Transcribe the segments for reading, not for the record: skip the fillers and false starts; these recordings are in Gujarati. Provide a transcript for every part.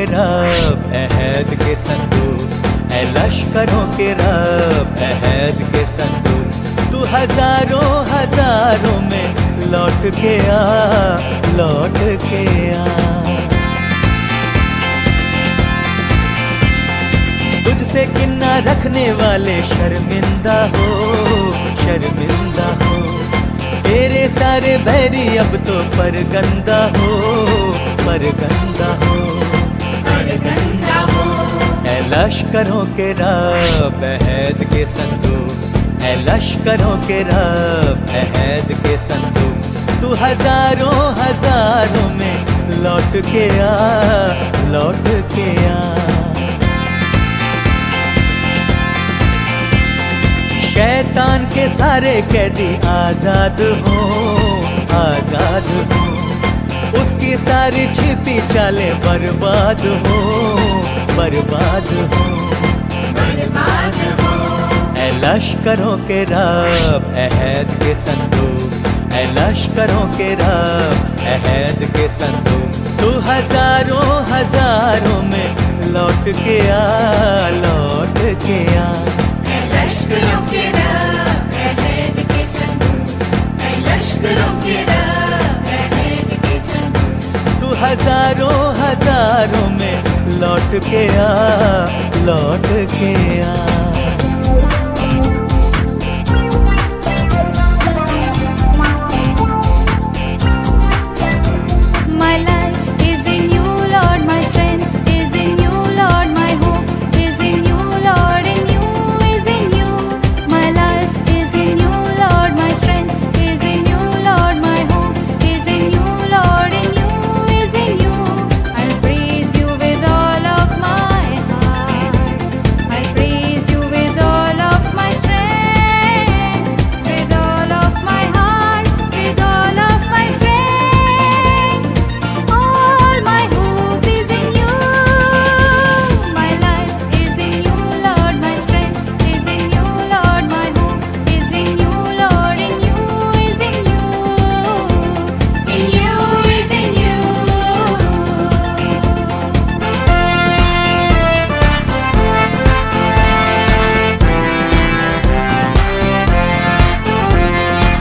रब अहद के संदूक, ऐ लश्करों के रब अहद के संदूक, तू हजारों हजारों में लौट के आ, लौट के आ। तुझसे किन्ना रखने वाले शर्मिंदा हो, शर्मिंदा हो। तेरे सारे बैरी अब तो परगंदा हो, परगंदा हो, परगंदा हो। ऐ लश्करों के रब अहद के संदूक, ऐ लश्करों के रब अहद के संदूक, तू हजारों हजारों में लौट के आ, लौट के आ। शैतान के सारे कैदी आजाद हो, आजाद हो। उसकी सारी छिपी चालें बर्बाद हो, बर्बाद हो, बर्बाद हो। ऐ लश्करों के रब अहद के संदूक, ऐ लश्करों के रब अहद के संदूक, तू हजारों हजारों में लौट के आ, लौट के आ। लश्करों के रब अहद के संदूक, ऐ लश्करों के रब अहद के संदूक, तू हजारों हजारों में लौट के आ, लौट के आ। My life is in you, Lord. My strength is in you, Lord. My hope is in you, Lord. In you is in you. My life is in you, Lord. My strength is in you, Lord. My hope is in you, Lord. In you is in you. I'll praise you with all of my heart. I'll praise you with all of my strength, with all of my heart, with all of my strength. All my hope is in you. My life is in you, Lord. My strength is in you, Lord. My hope is in you, Lord. In you is in you. In you is in you.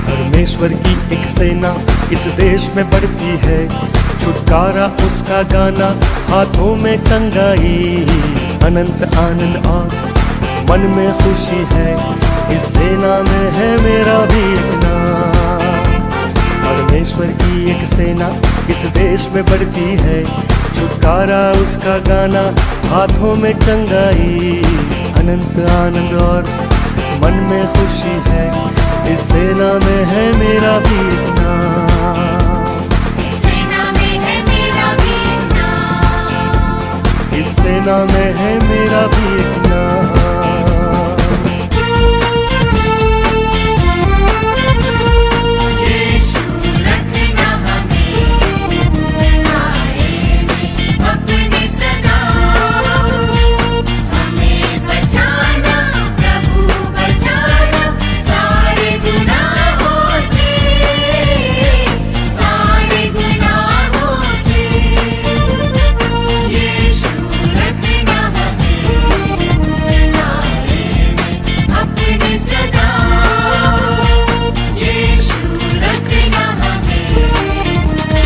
परमेश्वर की एक सेना इस देश में बढ़ती है, छुटकारा उसका गाना, हाथों में चंगाई, अनंत आनंद और मन में खुशी है। इस सेना में है मेरा भी एक नाम। परमेश्वर की एक सेना इस देश में बढ़ती है, छुटकारा उसका गाना, हाथों में चंगाई, अनंत आनंद और मन में खुशी है। इस सेना में है मेरा भी एक नाम। सेना में है मेरा भी एक नाम। इस सेना में है मेरा भी एक नाम। यीशु रखना हमें साए में अपने सदा, हमें बचाना प्रभु बचाना सारे गुनाहों से, सारे गुनाहों से। यीशु रखना हमें साए में अपने सदा, यीशु रखना हमें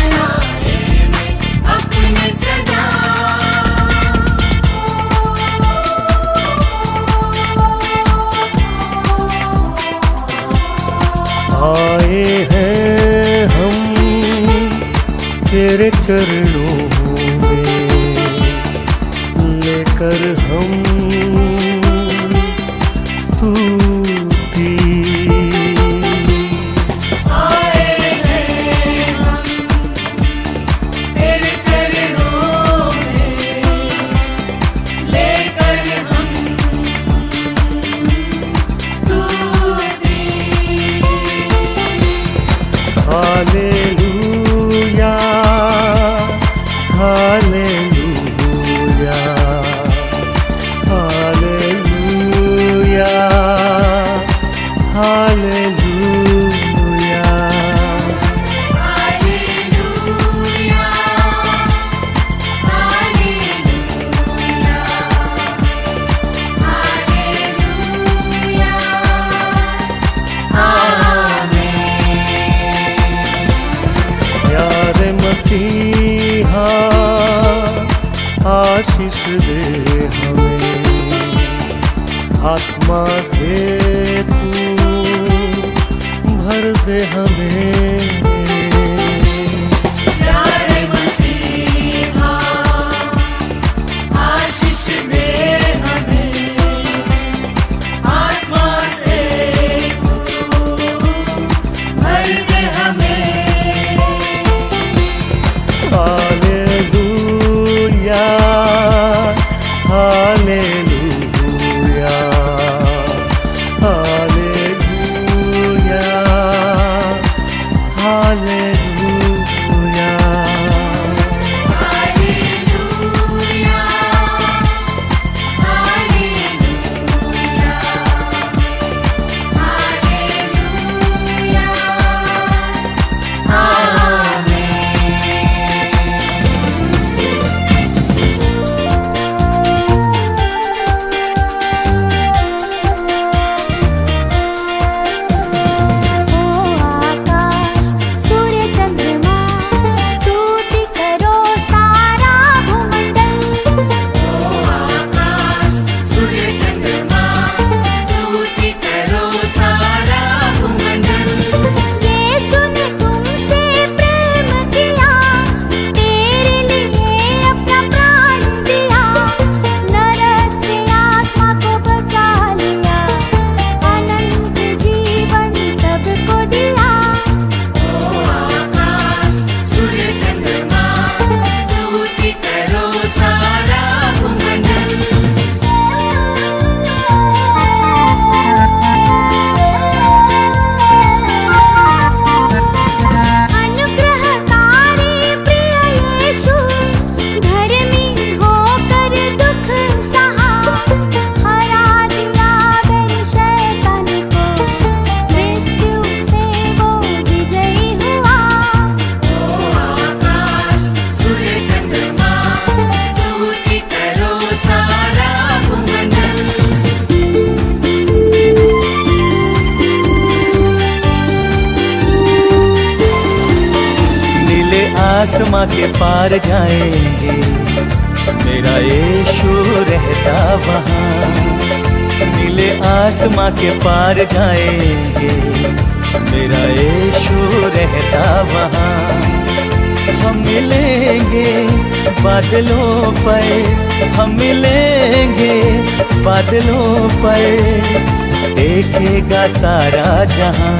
साए में अपने सदा। आए हैं हम तेरे चरणों में, लेकर हम स्तुति। आए हैं हम तेरे चरणों में, लेकर हम स्तुति। Hallelujah, hallelujah, hallelujah. आशीष दे हमें, आत्मा से तू भर दे हमें। आसमां के पार जाएंगे, मेरा यीशु रहता वहाँ। नीले आसमां के पार जाएंगे, मेरा यीशु रहता वहाँ। हम मिलेंगे बादलों पर, हम मिलेंगे बादलों पर, देखेगा सारा जहां।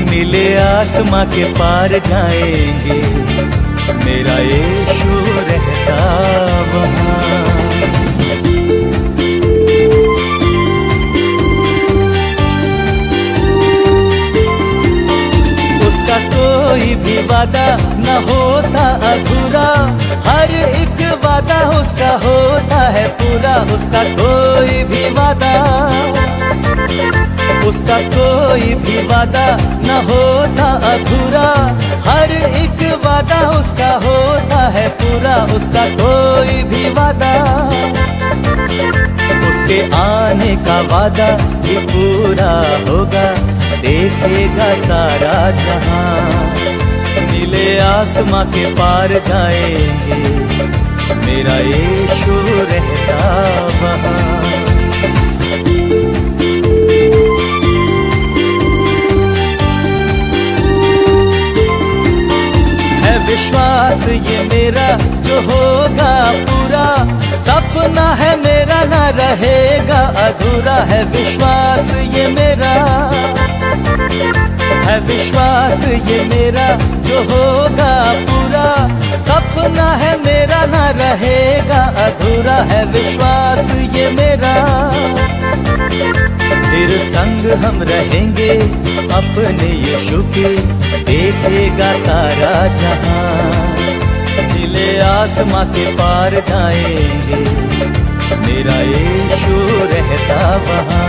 नीले आसमां के पार जाएंगे, मेरा यीशु रहता वहाँ। उसका कोई भी वादा न होता अधूरा, हर एक वादा उसका होता है पूरा। उसका कोई भी वादा, उसका कोई भी वादा न होता अधूरा, हर एक वादा उसका होता है पूरा। उसका कोई भी वादा, उसके आने का वादा भी पूरा होगा, देखेगा सारा जहां। नीले आसमां के पार जाएंगे, मेरा यीशु रहता वहाँ। विश्वास ये मेरा जो होगा पूरा, सपना है मेरा ना रहेगा अधूरा। है विश्वास ये मेरा, है विश्वास ये मेरा जो होगा पूरा, सपना है मेरा ना रहेगा अधूरा। है विश्वास ये मेरा, फिर संग हम रहेंगे अपने यीशु के, देखेगा सारा जहां। नीले आसमां के पार जाएंगे, मेरा यीशु रहता वहाँ।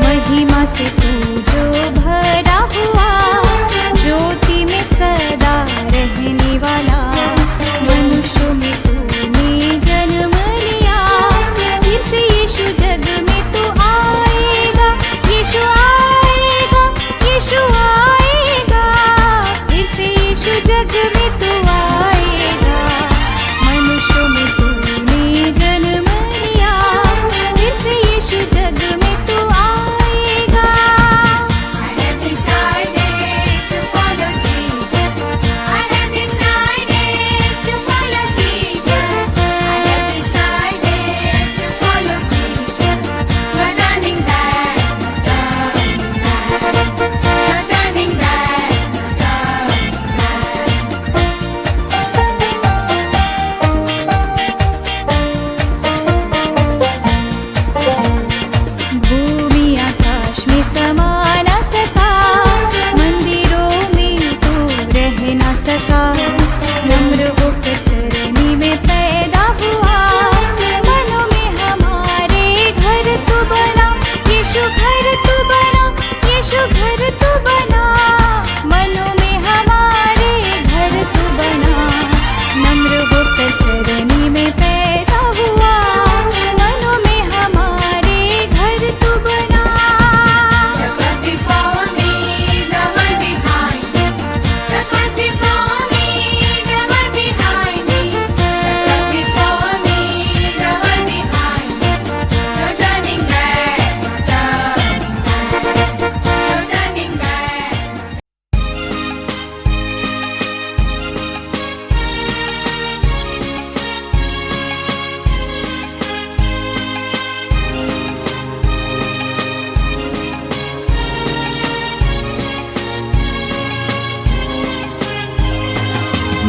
महिमा से तू जो भरा हुआ, ज्योति में सदा रहने वाला, मनुष्य में तूने जन्म लिया, फिर से यीशु जग में तू आएगा, यीशु आएगा।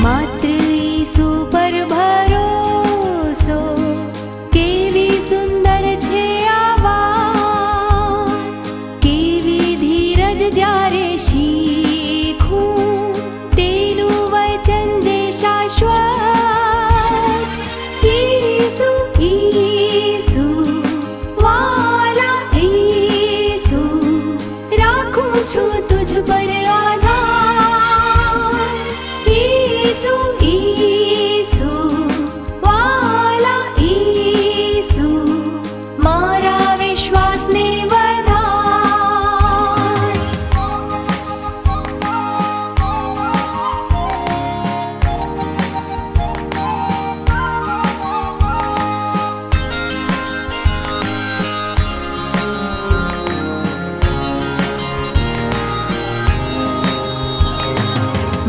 માત્ર ઈસુ પર ભરોસો, કેવી સુંદર છે આ વાત, કેવી ધીરજ જ્યારે શીખું, તેનું વચન જે શાશ્વત. ઈસુ, ઈસુ, વાલા ઈસુ, રાખું છું તુજ પર આધાર. ઈસુ, ઈસુ, વાલા ઈસુ, મારા વિશ્વાસને વધાર.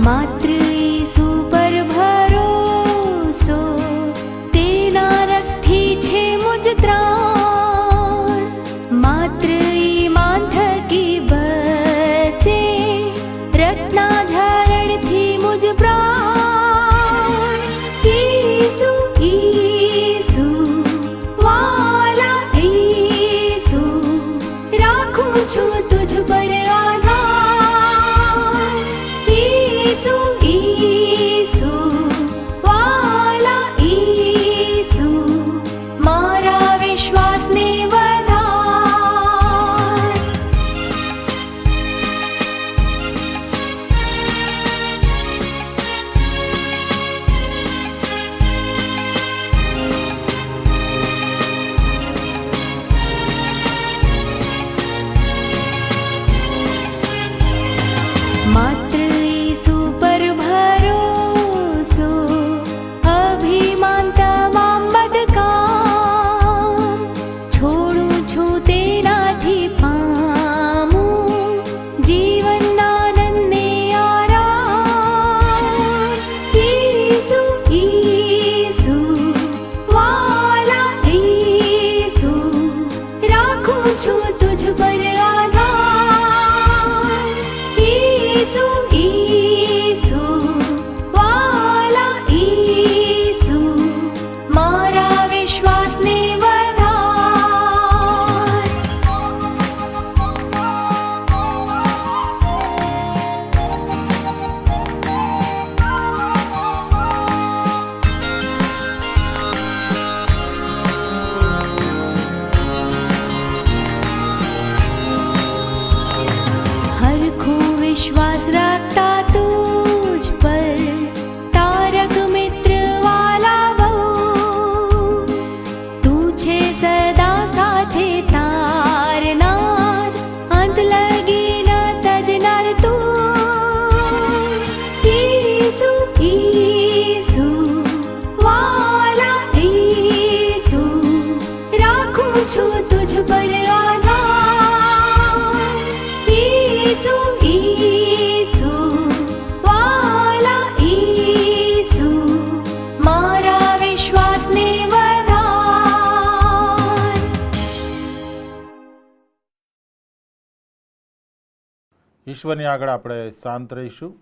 માત્ર ઈસુ પર ભરોસો, તેના રથથી છે મુજ ત્રાણ. માત્ર ઈમાન થકી બચે, રત્ના ઝરણથી મુજ પ્રાણ. ઈસુ, ઈસુ, વાલા ઈસુ, રાખું છું તુજ પર આધાર. ઈસુ, ઈસુ, વાલા ઈસુ, મારા વિશ્વાસને વધાર. માત્ર ઈસુ પર ભરોસો, અભિમાન તમામ બદકામ, છોડું છું તેનાથી પામું જીવનના આનંદને આરામ. ઈસુ, ઈસુ, વાલા ઈસુ, રાખું છું તુજ પર આધાર. ઈસુ, ઈસુ, વાલા ઈસુ, મારા વિશ્વાસને વધાર. હરખું વિશ્વાસ રાખતા તુજ પર, તારક મિત્ર વાલા બહુ, તું છે સદા સાથે તારનાર, અંત લગી ન તજનાર તું. ઈસુ, ઈસુ, વાલા ઈસુ, રાખું છું તુજ પર આધાર. ઈસુ, ઈસુ, વાલા ઈસુ, મારા વિશ્વાસને વધાર. ઈશ્વરની આગળ આપણે શાંત રહીશું.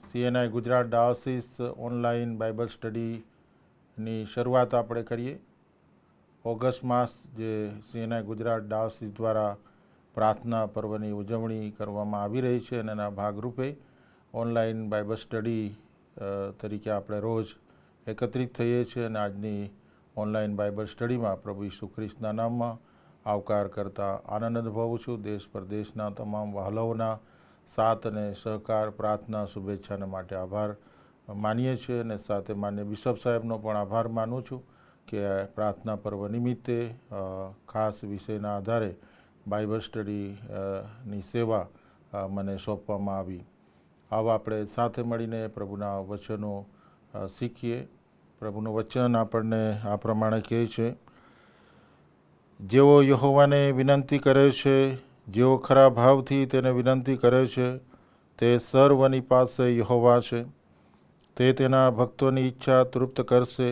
CNI Gujarat dioceses online Bible સ્ટડીની શરૂઆત આપણે કરીએ. ઓગસ્ટ માસ જે CNI ગુજરાત ડાયોસીસ દ્વારા પ્રાર્થના પર્વની ઉજવણી કરવામાં આવી રહી છે અને એના ભાગરૂપે ઓનલાઈન બાઇબલ સ્ટડી તરીકે આપણે રોજ એકત્રિત થઈએ છીએ અને આજની ઓનલાઈન બાઇબલ સ્ટડીમાં પ્રભુ ઈસુ ખ્રિસ્તના નામમાં આવકાર કરતા આનંદ અનુભવું છું. દેશ પરદેશના તમામ વહાલાઓના સાથ અને સહકાર, પ્રાર્થના, શુભેચ્છાને માટે આભાર માનીએ છીએ અને સાથે માન્ય બિશપ સાહેબનો પણ આભાર માનું છું કે પ્રાર્થના પર્વ નિમિત્તે ખાસ વિષયના આધારે બાઇબલ સ્ટડીની સેવા મને સોંપવામાં આવી. આવા આપણે સાથે મળીને પ્રભુના વચનો શીખીએ. પ્રભુનું વચન આપણને આ પ્રમાણે કહે છે, જેઓ યહોવાને વિનંતી કરે છે, જેઓ ખરા ભાવથી તેને વિનંતી કરે છે, તે સર્વની પાસે યહોવા છે. તે તેના ભક્તોની ઈચ્છા તૃપ્ત કરશે.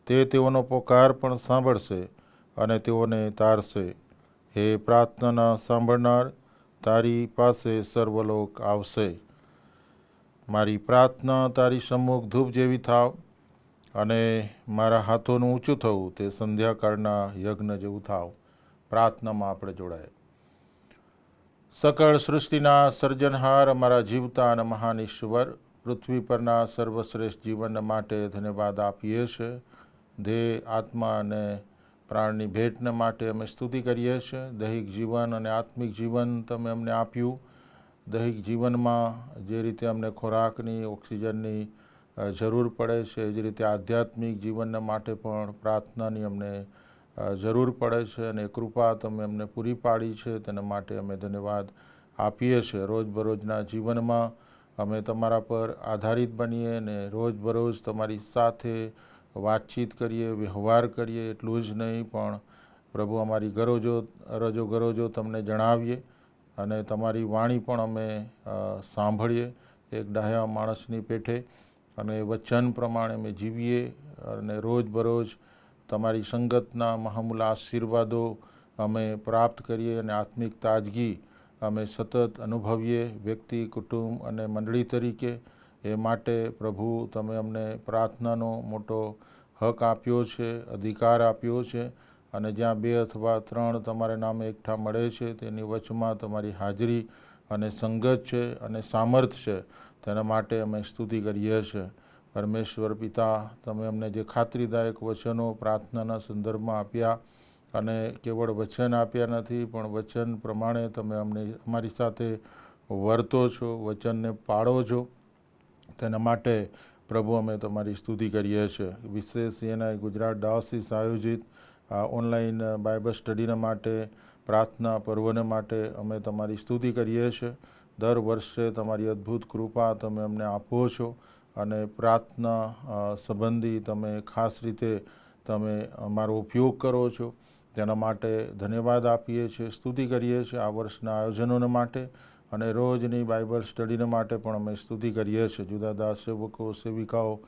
તે તેઓનો પોકાર પણ સાંભળશે અને તેઓને તારશે. હે પ્રાર્થના સાંભળનાર, તારી પાસે સર્વલોક આવશે. મારી પ્રાર્થના તારી સમ્મુખ ધૂપ જેવી થાવ અને મારા હાથોનું ઊંચું થવું તે સંધ્યાકાળના યજ્ઞ જેવું થાવ. પ્રાર્થનામાં આપણે જોડાય. સકળ સૃષ્ટિના સર્જનહાર, અમારા જીવતા અને મહાન ઈશ્વર, પૃથ્વી પરના સર્વશ્રેષ્ઠ જીવન માટે ધન્યવાદ આપીએ છીએ. દેહ, આત્મા અને પ્રાણની ભેટને માટે અમે સ્તુતિ કરીએ છીએ. દૈહિક જીવન અને આત્મિક જીવન તમે અમને આપ્યું. દૈહિક જીવનમાં જે રીતે અમને ખોરાકની, ઓક્સિજનની જરૂર પડે છે, એ જ રીતે આધ્યાત્મિક જીવનને માટે પણ પ્રાર્થનાની અમને જરૂર પડે છે, અને કૃપા તમે અમને પૂરી પાડી છે તેના માટે અમે ધન્યવાદ આપીએ છીએ. રોજબરોજના જીવનમાં અમે તમારા પર આધારિત બનીએ અને રોજબરોજ તમારી સાથે વાતચીત કરીએ, વ્યવહાર કરીએ. એટલું જ નહીં પણ પ્રભુ અમારી ગરજો તમને જણાવીએ અને તમારી વાણી પણ અમે સાંભળીએ એક ડાહ્યા માણસની પેઠે, અને વચન પ્રમાણે અમે જીવીએ અને રોજબરોજ તમારી સંગતના મહામૂલા આશીર્વાદો અમે પ્રાપ્ત કરીએ અને આત્મિક તાજગી અમે સતત અનુભવીએ વ્યક્તિ, કુટુંબ અને મંડળી તરીકે. એ માટે પ્રભુ તમે અમને પ્રાર્થનાનો મોટો હક આપ્યો છે, અધિકાર આપ્યો છે, અને જ્યાં 2 અથવા 3 તમારા નામે એકઠા મળે છે તેની વચમાં તમારી હાજરી અને સંગત છે અને સામર્થ્ય છે. તેના માટે અમે સ્તુતિ કરીએ છીએ. પરમેશ્વર પિતા, તમે અમને જે ખાતરીદાયક વચનો પ્રાર્થનાના સંદર્ભમાં આપ્યા, અને કેવળ વચન આપ્યા નથી પણ વચન પ્રમાણે તમે અમારી સાથે વર્તો છો, વચનને પાળો છો. તેના માટે પ્રભુ અમે તમારી સ્તુતિ કરીએ છીએ. વિશેષ CNI ગુજરાત ડાયોસીસ આયોજિત ઓનલાઈન બાઇબલ સ્ટડીના માટે, પ્રાર્થના પર્વને માટે અમે તમારી સ્તુતિ કરીએ છીએ. દર વર્ષે તમારી અદ્ભુત કૃપા તમે અમને આપો છો અને પ્રાર્થના સંબંધી તમે ખાસ રીતે તમે અમારો ઉપયોગ કરો છો. તેના માટે ધન્યવાદ આપીએ છીએ, સ્તુતિ કરીએ છીએ. આ વર્ષના આયોજનોને માટે અને રોજની બાઇબલ સ્ટડીને માટે પણ અમે સ્તુતિ કરીએ છીએ. જુદા જુદા સેવકો, સેવિકાઓ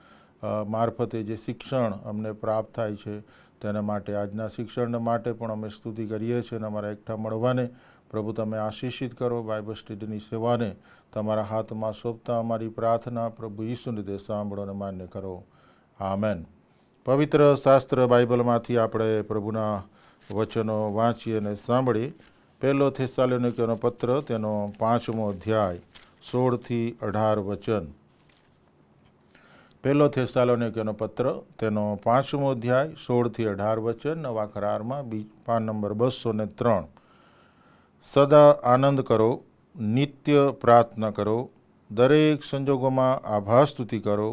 મારફતે જે શિક્ષણ અમને પ્રાપ્ત થાય છે તેના માટે, આજના શિક્ષણ માટે પણ અમે સ્તુતિ કરીએ છીએ. અને અમારા એકઠા મળવાને પ્રભુ તમે આશીષિત કરો. બાઇબલ સ્ટડીની સેવાને તમારા હાથમાં સોંપતા અમારી પ્રાર્થના પ્રભુ ઈસુની રીતે સાંભળો અને માન્ય કરો. આમેન. પવિત્ર શાસ્ત્ર બાઇબલમાંથી આપણે પ્રભુના વચનો વાંચીએ અને સાંભળીએ. 1 થેસાલોનિકીઓનો પત્ર, તેનો 5મો અધ્યાય 16 થી 18 વચન. 1 થેસાલોનિકીઓનો પત્ર, તેનો 5મો અધ્યાય 16 થી 18 વચન. નવા કરારમાં પાન નંબર 203. સદા આનંદ કરો, નિત્ય પ્રાર્થના કરો, દરેક સંજોગોમાં આભાર સ્તુતિ કરો,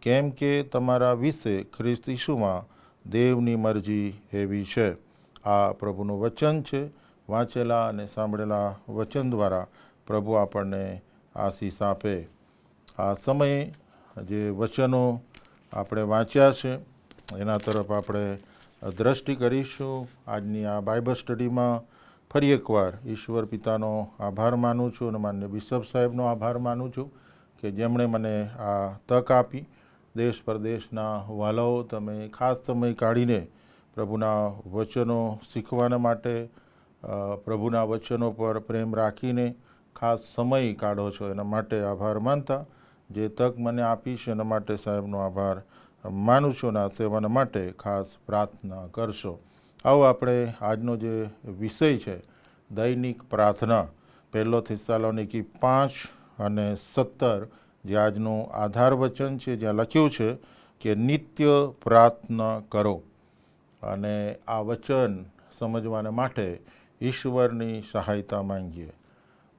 કેમ કે તમારા વિશે ખ્રિસ્ત ઈસુમાં દેવની મરજી એવી છે. આ પ્રભુનું વચન છે. વાંચેલા અને સાંભળેલા વચન દ્વારા પ્રભુ આપણને આશીષ આપે. આ સમયે જે વચનો આપણે વાંચ્યા છે એના તરફ આપણે દ્રષ્ટિ કરીશું. આજની આ બાઇબલ સ્ટડીમાં ફરી એકવાર ઈશ્વર પિતાનો આભાર માનું છું અને માન્ય બિશપ સાહેબનો આભાર માનું છું કે જેમણે મને આ તક આપી. દેશ પરદેશના વાલાઓ, તમે ખાસ સમય કાઢીને પ્રભુના વચનો શીખવાના માટે, પ્રભુના વચનો પર પ્રેમ રાખીને ખાસ સમય કાઢો છો. એના માટે આભાર માનતા જે તક મને આપી છે એના માટે સાહેબનો આભાર માનું છું. અને આ સેવાના માટે ખાસ પ્રાર્થના કરશો. આવો આપણે આજનો જે વિષય છે દૈનિક પ્રાર્થના, 1 થેસાલોનિકી 5 અને 17, જે આજનું આધાર વચન છે, જ્યાં લખ્યું છે કે નિત્ય પ્રાર્થના કરો. અને આ વચન સમજવાને માટે ઈશ્વરની સહાયતા માંગીએ.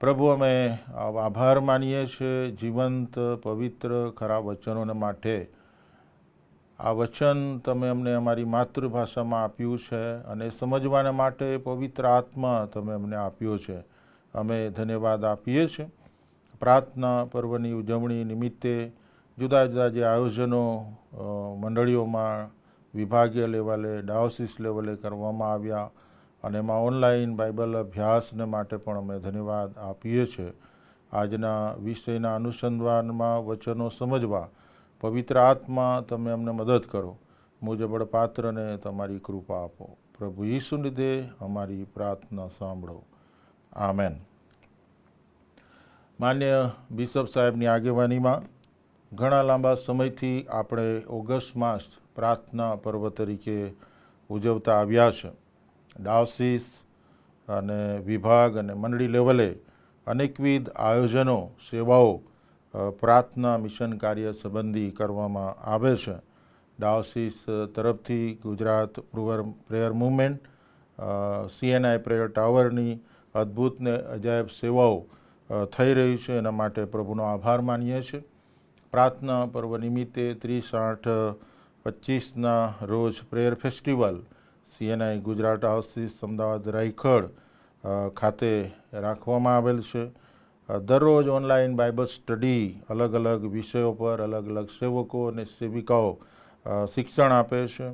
પ્રભુ, અમે આભાર માનીએ છીએ જીવંત, પવિત્ર, ખરા વચનોને માટે. આ વચન તમે અમને અમારી માતૃભાષામાં આપ્યું છે અને સમજવાના માટે પવિત્ર આત્મા તમે અમને આપ્યો છે. અમે ધન્યવાદ આપીએ છીએ. પ્રાર્થના પર્વની ઉજવણી નિમિત્તે જુદા જુદા જે આયોજનો મંડળીઓમાં વિભાગીય લેવલે, ડાયોસીસ લેવલે કરવામાં આવ્યા, અને એમાં ઓનલાઈન બાઇબલ અભ્યાસને માટે પણ અમે ધન્યવાદ આપીએ છીએ. આજના વિષયના અનુસંધાનમાં વચનો સમજવા પવિત્ર આત્મા તમે અમને મદદ કરો. મુજબળ પાત્રને તમારી કૃપા આપો. પ્રભુ ઈસુને લીધે અમારી પ્રાર્થના સાંભળો. આમેન. માન્ય બિશપ સાહેબની આગેવાનીમાં ઘણા લાંબા સમયથી આપણે ઓગસ્ટ માસ પ્રાર્થના પર્વ તરીકે ઉજવતા આવ્યા છે. ડાયોસીસ અને વિભાગ અને મંડળી લેવલે અનેકવિધ આયોજનો, સેવાઓ પ્રાર્થના મિશન કાર્ય સંબંધી કરવામાં આવે છે. ડાયોસીસ તરફથી Gujarat prayer movement, CNI prayer ટાવરની અદ્ભુત ને અજાયબ સેવાઓ થઈ રહી છે. એના માટે પ્રભુનો આભાર માનીએ છીએ. પ્રાર્થના પર્વ નિમિત્તે 30/8/25ના રોજ prayer festival CNI Gujarat diocese Ahmedabad Raikhad ખાતે રાખવામાં આવેલ છે. દરરોજ ઓનલાઈન બાઇબલ સ્ટડી, અલગ અલગ વિષયો પર અલગ અલગ સેવકો અને સેવિકાઓ શિક્ષણ આપે છે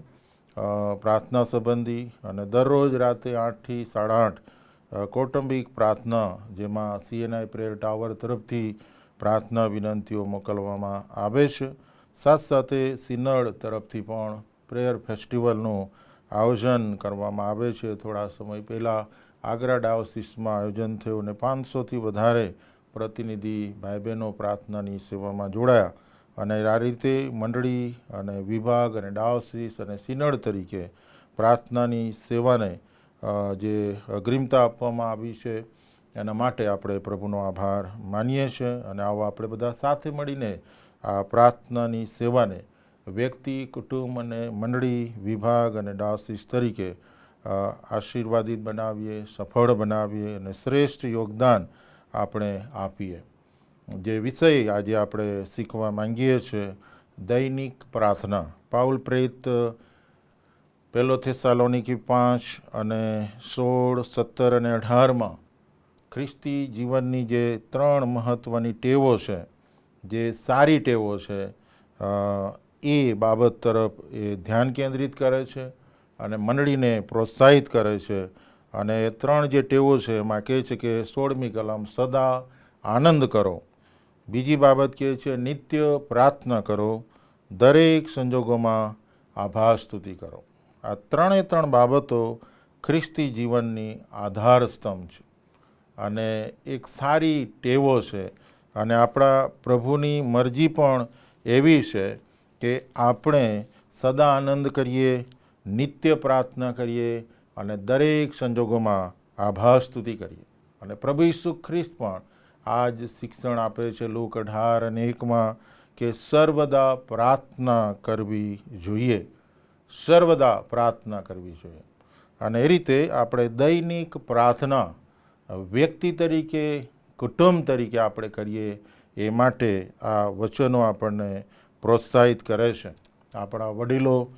પ્રાર્થના સંબંધી. અને દરરોજ રાતે 8થી 8:30 કૌટુંબિક પ્રાર્થના, જેમાં CNI પ્રેયર ટાવર તરફથી પ્રાર્થના વિનંતીઓ મોકલવામાં આવે છે. સાથે સિનડ તરફથી પણ પ્રેયર ફેસ્ટિવલનું આયોજન કરવામાં આવે છે. થોડા સમય પહેલાં આગ્રા ડાયોસીસમાં આયોજન થયું અને 500થી વધારે પ્રતિનિધિ ભાઈ બહેનો પ્રાર્થનાની સેવામાં જોડાયા. અને આ રીતે મંડળી અને વિભાગ અને ડાયોસીસ અને સિનડ તરીકે પ્રાર્થનાની સેવાને જે અગ્રિમતા આપવામાં આવી છે એના માટે આપણે પ્રભુનો આભાર માનીએ છીએ. અને આવો આપણે બધા સાથે મળીને આ પ્રાર્થનાની સેવાને વ્યક્તિ, કુટુંબ અને મંડળી, વિભાગ અને ડાયોસીસ તરીકે આશીર્વાદિત બનાવીએ, સફળ બનાવીએ અને શ્રેષ્ઠ યોગદાન આપણે આપીએ. જે વિષય આજે આપણે શીખવા માંગીએ છીએ, દૈનિક પ્રાર્થના. પાઉલ પ્રેરિત 1 થેસાલોનિકી 5 અને 16, 17 અને 18માં ખ્રિસ્તી જીવનની જે 3 મહત્ત્વની ટેવો છે, જે સારી ટેવો છે, એ બાબત તરફ એ ધ્યાન કેન્દ્રિત કરે છે અને મંડળીને પ્રોત્સાહિત કરે છે. અને એ 3 જે ટેવો છે એમાં કહે છે કે 16મી કલમ, સદા આનંદ કરો. બીજી બાબત કહે છે નિત્ય પ્રાર્થના કરો, દરેક સંજોગોમાં આભાર સ્તુતિ કરો. આ 3 બાબતો ખ્રિસ્તી જીવનની આધાર સ્તંભ છે અને એક સારી ટેવો છે. અને આપણા પ્રભુની મરજી પણ એવી છે કે આપણે સદા આનંદ કરીએ, નિત્ય પ્રાર્થના કરીએ અને દરેક સંજોગોમાં આભાર સ્તુતિ કરીએ. અને પ્રભુ ઈસુ ખ્રિસ્ત પણ આ જ શિક્ષણ આપે છે લૂક 18:1માં કે સર્વદા પ્રાર્થના કરવી જોઈએ, સર્વદા પ્રાર્થના કરવી જોઈએ. અને એ રીતે આપણે દૈનિક પ્રાર્થના વ્યક્તિ તરીકે, કુટુંબ તરીકે આપણે કરીએ એ માટે આ વચનો આપણને પ્રોત્સાહિત કરે છે. આપણા વડીલો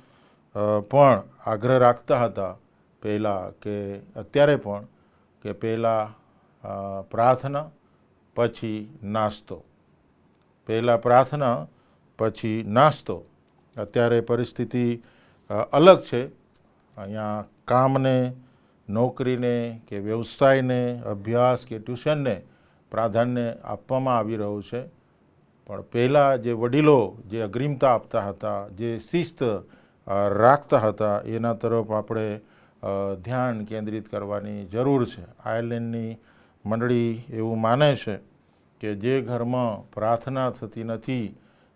પણ આગ્રહ રાખતા હતા પહેલાં કે અત્યારે પણ કે પહેલાં પ્રાર્થના પછી નાસ્તો, પહેલાં પ્રાર્થના પછી નાસ્તો. અત્યારે પરિસ્થિતિ અલગ છે. અહીંયા કામને, નોકરીને કે વ્યવસાયને, અભ્યાસ કે ટ્યુશનને પ્રાધાન્ય આપવામાં આવી રહ્યું છે. પણ પહેલાં જે વડીલો જે અગ્રિમતા આપતા હતા, જે શિસ્ત રાખતા હતા, એના તરફ આપણે ધ્યાન કેન્દ્રિત કરવાની જરૂર છે. આયર્લેન્ડની મંડળી એવું માને છે કે જે ઘરમાં પ્રાર્થના થતી નથી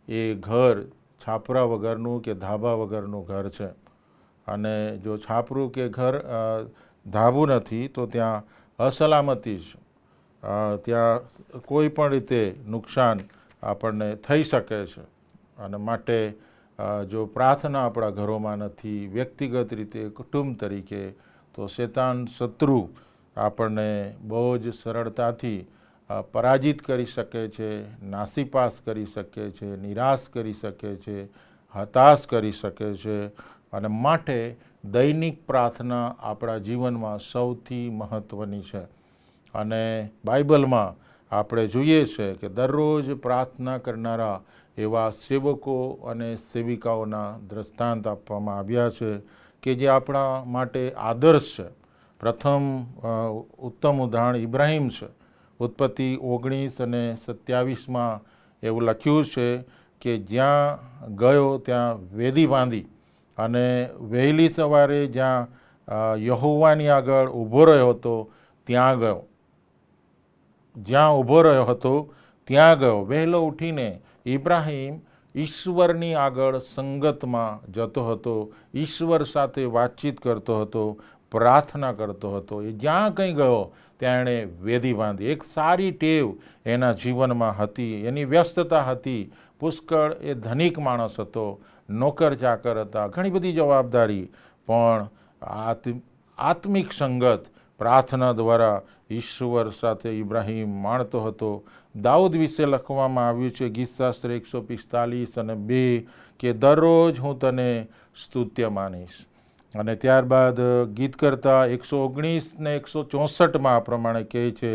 એ ઘર છાપરા વગરનું કે ધાબા વગરનું ઘર છે. અને જો છાપરું કે ઘર ધાબું નથી તો ત્યાં અસલામતી છે, ત્યાં કોઈ પણ રીતે નુકસાન આપણને થઈ શકે છે. અને માટે જો પ્રાર્થના આપણા ઘરોમાં નથી, વ્યક્તિગત રીતે, કુટુંબ તરીકે, તો શેતાન શત્રુ આપણને બહુ જ સરળતાથી પરાજિત કરી શકે છે, નાસીપાસ કરી શકે છે, નિરાશ કરી શકે છે, હતાશ કરી શકે છે. અને માટે દૈનિક પ્રાર્થના આપણા જીવનમાં સૌથી મહત્ત્વની છે. અને બાઇબલમાં આપણે જોઈએ છે કે દરરોજ પ્રાર્થના કરનારા એવા સેવકો અને સેવિકાઓના દૃષ્ટાંત આપવામાં આવ્યા છે કે જે આપણા માટે આદર્શ છે. પ્રથમ ઉત્તમ ઉદાહરણ ઇબ્રાહિમ છે. ઉત્પત્તિ 19:27માં એવું લખ્યું છે કે જ્યાં ગયો ત્યાં વેદી બાંધી અને વહેલી સવારે જ્યાં યહોવાની આગળ ઊભો રહ્યો હતો ત્યાં ગયો. જ્યાં ઊભો રહ્યો હતો ત્યાં ગયો. વહેલો ઉઠીને ઇબ્રાહીમ ઈશ્વરની આગળ સંગતમાં જતો હતો, ઈશ્વર સાથે વાતચીત કરતો હતો, પ્રાર્થના કરતો હતો. એ જ્યાં કંઈ ગયો ત્યાં એણે વેદી બાંધી. એક સારી ટેવ એના જીવનમાં હતી, એની વ્યસ્તતા હતી. પુષ્કળ એ ધનિક માણસ હતો, નોકર ચાકર હતા, ઘણી બધી જવાબદારી, પણ આત્મિક સંગત પ્રાર્થના દ્વારા ઈશ્વર સાથે ઇબ્રાહીમ માણતો હતો. દાઉદ વિશે લખવામાં આવ્યું છે ગીતશાસ્ત્ર 145 અને 2 કે દરરોજ હું તને સ્તુત્ય માનીશ. અને ત્યારબાદ ગીત કરતા 119 ને 164 આ પ્રમાણે કહે છે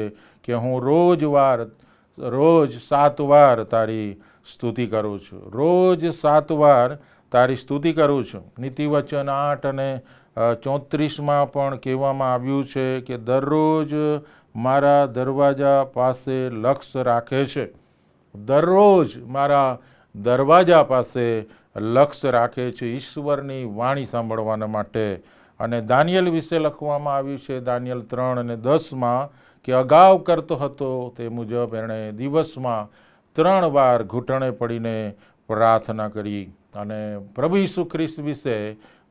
કે હું રોજ 7 વાર તારી સ્તુતિ કરું છું, રોજ 7 વાર તારી સ્તુતિ કરું છું. નીતિવચન 8 અને 34 પણ કહેવામાં આવ્યું છે કે દરરોજ મારા દરવાજા પાસે લક્ષ્ય રાખે છે, દરરોજ મારા દરવાજા પાસે લક્ષ્ય રાખે છે ઈશ્વરની વાણી સાંભળવાના માટે. અને દાનિયેલ વિશે લખવામાં આવ્યું છે દાનિયેલ 3 અને 10 કે અગાઉ કરતો હતો તે મુજબ એણે દિવસમાં 3 વાર ઘૂંટણે પડીને પ્રાર્થના કરી. અને પ્રભુ ઈસુ ખ્રિસ્ત વિશે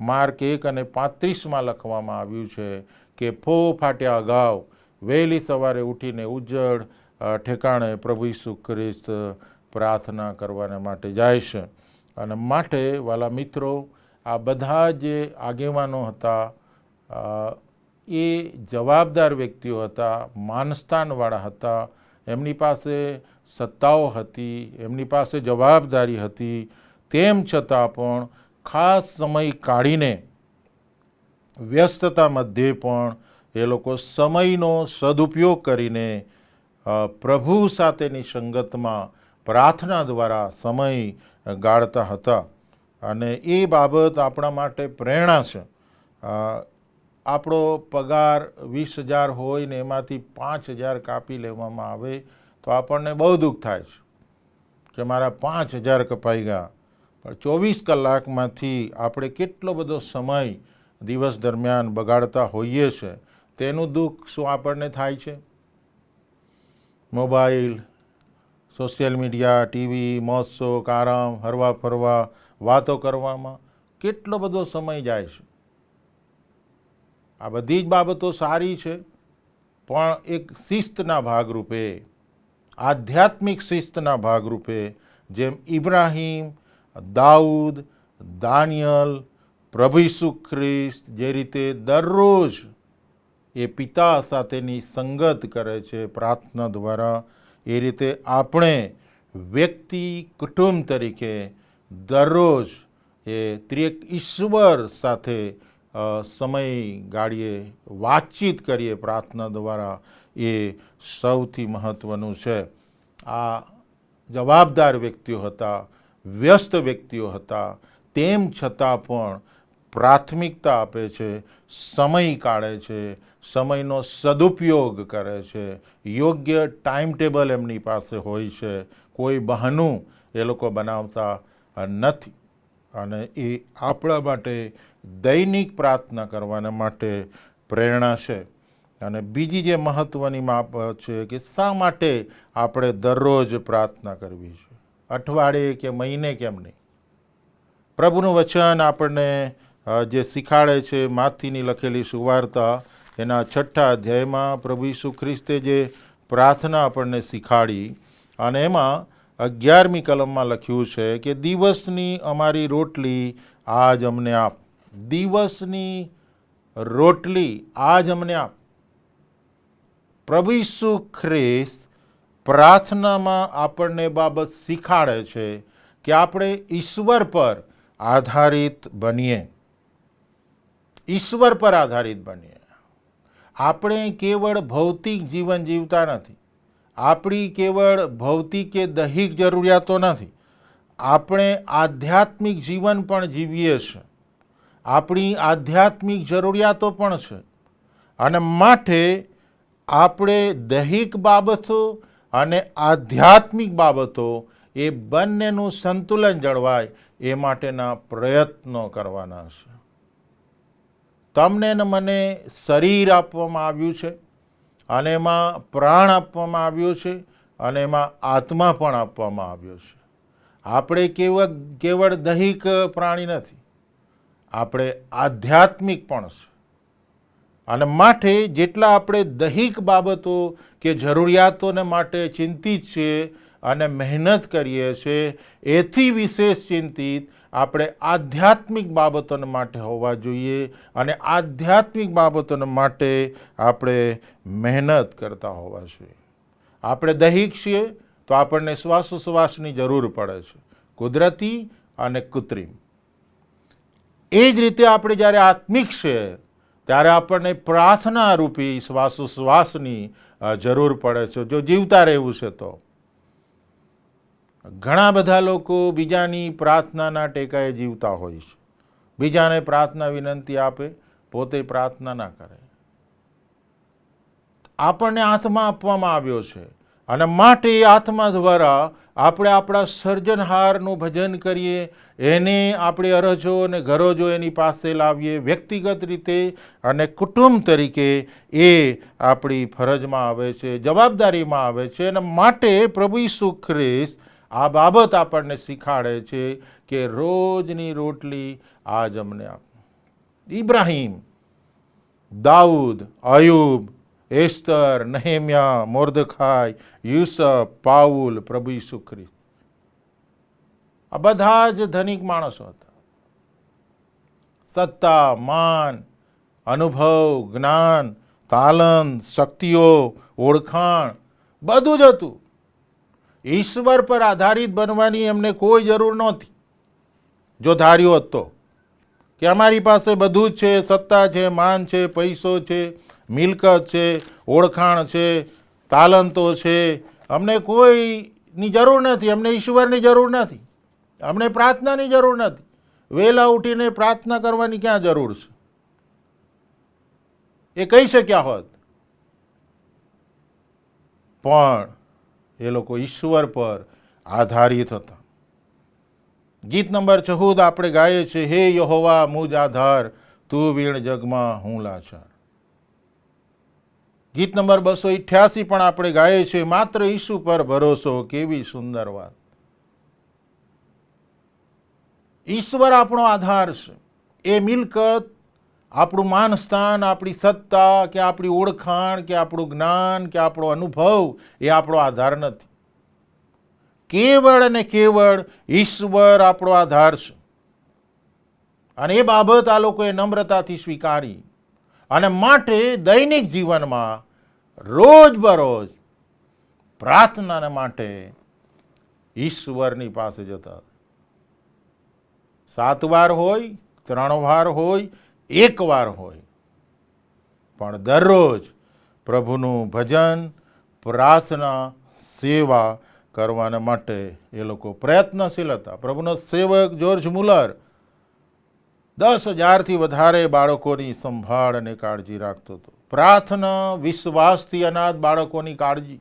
માર્ક 1 અને 35 લખવામાં આવ્યું છે કે ફો ફાટ્યા અગાઉ વહેલી સવારે ઉઠીને ઉજ્જડ ઠેકાણે પ્રભુ ઈસુ ખ્રિસ્ત પ્રાર્થના કરવાના માટે જાય છે. અને માટે વાલા મિત્રો, આ બધા જે આગેવાનો હતા એ જવાબદાર વ્યક્તિઓ હતા, માનસ્થાનવાળા હતા, એમની પાસે સત્તાઓ હતી, એમની પાસે જવાબદારી હતી. તેમ છતાં પણ ખાસ સમય કાઢીને વ્યસ્તતા મધ્યે પણ એ લોકો સમયનો સદુપયોગ કરીને પ્રભુ સાથેની સંગતમાં પ્રાર્થના દ્વારા સમય ગાળતા હતા. અને એ બાબત આપણા માટે પ્રેરણા છે. આપણો પગાર 20,000 હોય ને એમાંથી 5,000 કાપી લેવામાં આવે તો આપણને બહુ દુઃખ થાય છે કે મારા 5,000 કપાઈ ગયા. પણ 24 કલાકમાંથી આપણે કેટલો બધો સમય દિવસ દરમિયાન બગાડતા હોઈએ છીએ, તેનું દુઃખ શું આપણને થાય છે? મોબાઈલ, સોશિયલ મીડિયા, ટીવી, મોજ શોખ, આરામ, હરવા ફરવા, વાતો કરવામાં કેટલો બધો સમય જાય છે. આ બધી જ બાબતો સારી છે, પણ એક શિસ્તના ભાગરૂપે, આધ્યાત્મિક શિસ્તના ભાગરૂપે, જેમ ઇબ્રાહીમ, દાઉદ, દાનિયલ, પ્રભુ ઈસુ ખ્રિસ્ત જે રીતે દરરોજ એ પિતા સાથેની સંગત કરે છે પ્રાર્થના દ્વારા, એ રીતે આપણે વ્યક્તિ કુટુંબ તરીકે દરરોજ એ ત્રિએક ઈશ્વર સાથે સમય ગાળીએ, વાતચીત કરીએ પ્રાર્થના દ્વારા. એ સૌથી મહત્ત્વનું છે. આ જવાબદાર વ્યક્તિઓ હતા, વ્યસ્ત વ્યક્તિઓ હતા, તેમ છતાં પણ પ્રાથમિકતા આપે છે, સમય કાઢે છે, સમયનો સદુપયોગ કરે છે, યોગ્ય ટાઈમ ટેબલ એમની પાસે હોય છે, કોઈ બહાનું એ લોકો બનાવતા નથી. અને એ આપણા માટે દૈનિક પ્રાર્થના કરવાના માટે પ્રેરણા છે. અને બીજી જે મહત્ત્વની બાબત છે કે શા માટે આપણે દરરોજ પ્રાર્થના કરવી છે, અઠવાડિયે કે મહિને કેમ નહીં? પ્રભુનું વચન આપણને જે શીખાડે છે, માથીની લખેલી સુવાર્તા એના 6 અધ્યાયમાં પ્રભુ ઈસુ ખ્રિસ્તે જે પ્રાર્થના આપણને શીખાડી, અને એમાં 11મી કલમમાં લખ્યું છે કે દિવસની અમારી રોટલી આજ અમને આપ. દિવસની રોટલી આજ અમને આપ. પ્રભુ ઈસુ ખ્રિસ્ત પ્રાર્થનામાં આપણને બાબત શીખાડે છે કે આપણે ઈશ્વર પર આધારિત બનીએ, ઈશ્વર પર આધારિત બનીએ. આપણે કેવળ ભૌતિક જીવન જીવતા નથી, આપણી કેવળ ભૌતિક કે દૈહિક જરૂરિયાતો નથી, આપણે આધ્યાત્મિક જીવન પણ જીવીએ છીએ. આપણી આધ્યાત્મિક જરૂરિયાતો પણ છે. અને માટે આપણે દૈહિક બાબતો અને આધ્યાત્મિક બાબતો એ બંનેનું સંતુલન જળવાય એ માટેના પ્રયત્નો કરવાના છે. તમને ને મને શરીર આપવામાં આવ્યું છે, અને એમાં પ્રાણ આપવામાં આવ્યો છે અને એમાં આત્મા પણ આપવામાં આવ્યો છે. આપણે કેવળ દૈહિક પ્રાણી નથી, આપણે આધ્યાત્મિક પણ છે. અને માટે જેટલા આપણે દૈહિક બાબતો કે જરૂરિયાતોને માટે ચિંતિત છીએ અને મહેનત કરીએ છીએ, એથી વિશેષ ચિંતિત આપણે આધ્યાત્મિક બાબતોને માટે હોવા જોઈએ અને આધ્યાત્મિક બાબતોને માટે આપણે મહેનત કરતા હોવા જોઈએ. આપણે દૈહિક છીએ તો આપણને શ્વાસોશ્વાસની જરૂર પડે છે, કુદરતી અને કૃત્રિમ. એ જ રીતે આપણે જ્યારે આત્મિક છીએ ત્યારે આપણને પ્રાર્થના રૂપી શ્વાસોશ્વાસની જરૂર પડે છે, જો જીવતા રહેવું છે તો. ઘણા બધા લોકો બીજાની પ્રાર્થનાના ટેકાએ જીવતા હોય છે. બીજાને પ્રાર્થના વિનંતી આપે, પોતે પ્રાર્થના ના કરે. આપણને આત્મા આપવામાં આવ્યો છે અને માટે એ આત્મા દ્વારા આપણે આપણા સર્જનહારનું ભજન કરીએ, એને આપણે અરજો અને ગરજો એની પાસે લાવીએ. વ્યક્તિગત રીતે અને કુટુંબ તરીકે એ આપણી ફરજમાં આવે છે, જવાબદારીમાં આવે છે. અને માટે પ્રભુ ઈસુ ખ્રિસ્ત આ બાબત આપણને શીખાડે છે કે રોજની રોટલી આજ અમને આપ. ઇબ્રાહિમ, દાઉદ, અયુબ, એસ્તર, નહેમ્યા, મોર્દખાઈ, યુસફ, પાઉલ, પ્રભુ ઈસુ ખ્રિસ્ત, આ બધા જ ધનિક માણસો હતા. સત્તા, માન, અનુભવ, જ્ઞાન, તાલંત, શક્તિઓ, ઓળખાણ બધું જ હતું. ઈશ્વર પર આધારિત બનવાની એમને કોઈ જરૂર નહોતી. જો ધાર્યો હતો કે અમારી પાસે બધું જ છે, સત્તા છે, માન છે, પૈસો છે, મિલકત છે, ઓળખાણ છે, તાલંતો છે, અમને કોઈની જરૂર નથી, અમને ઈશ્વરની જરૂર નથી, અમને પ્રાર્થનાની જરૂર નથી. વહેલા ઉઠીને પ્રાર્થના કરવાની ક્યાં જરૂર છે? એ કહી શક્યા હોત. પણ એ લોકો ઈશ્વર પર આધારિત હતા. ગીત નંબર 14 આપણે ગાઈએ છીએ, હે યહોવા મુજ આધાર, તું વીણ જગમાં હું લાચાર. ગીત નંબર 288 પણ આપણે ગાઈએ છીએ, માત્ર ઈસુ પર ભરોસો, કેવી સુંદર વાત. ઈશ્વર આપણો આધાર છે. એ મિલકત, આપણું માન સ્થાન, આપણી સત્તા કે આપણી ઓળખાણ કે આપણું જ્ઞાન કે આપણો અનુભવ એ આપણો આધાર નથી. કેવળ અને કેવળ ઈશ્વર આપણો આધાર છે. અને એ બાબત આ લોકોએ નમ્રતાથી સ્વીકારી અને માટે દૈનિક જીવનમાં રોજબરોજ પ્રાર્થનાને માટે ઈશ્વરની પાસે જતા. 7 વાર હોય, 3 વાર હોય, 1 વાર હોય, પણ દરરોજ પ્રભુનું ભજન, પ્રાર્થના, સેવા કરવાના માટે એ લોકો પ્રયત્નશીલ હતા. પ્રભુનો સેવક જ્યોર્જ મુલર 10,000થી વધારે બાળકોની સંભાળ અને કાળજી રાખતો હતો. પ્રાર્થના, વિશ્વાસથી અનાથ બાળકોની કાળજી.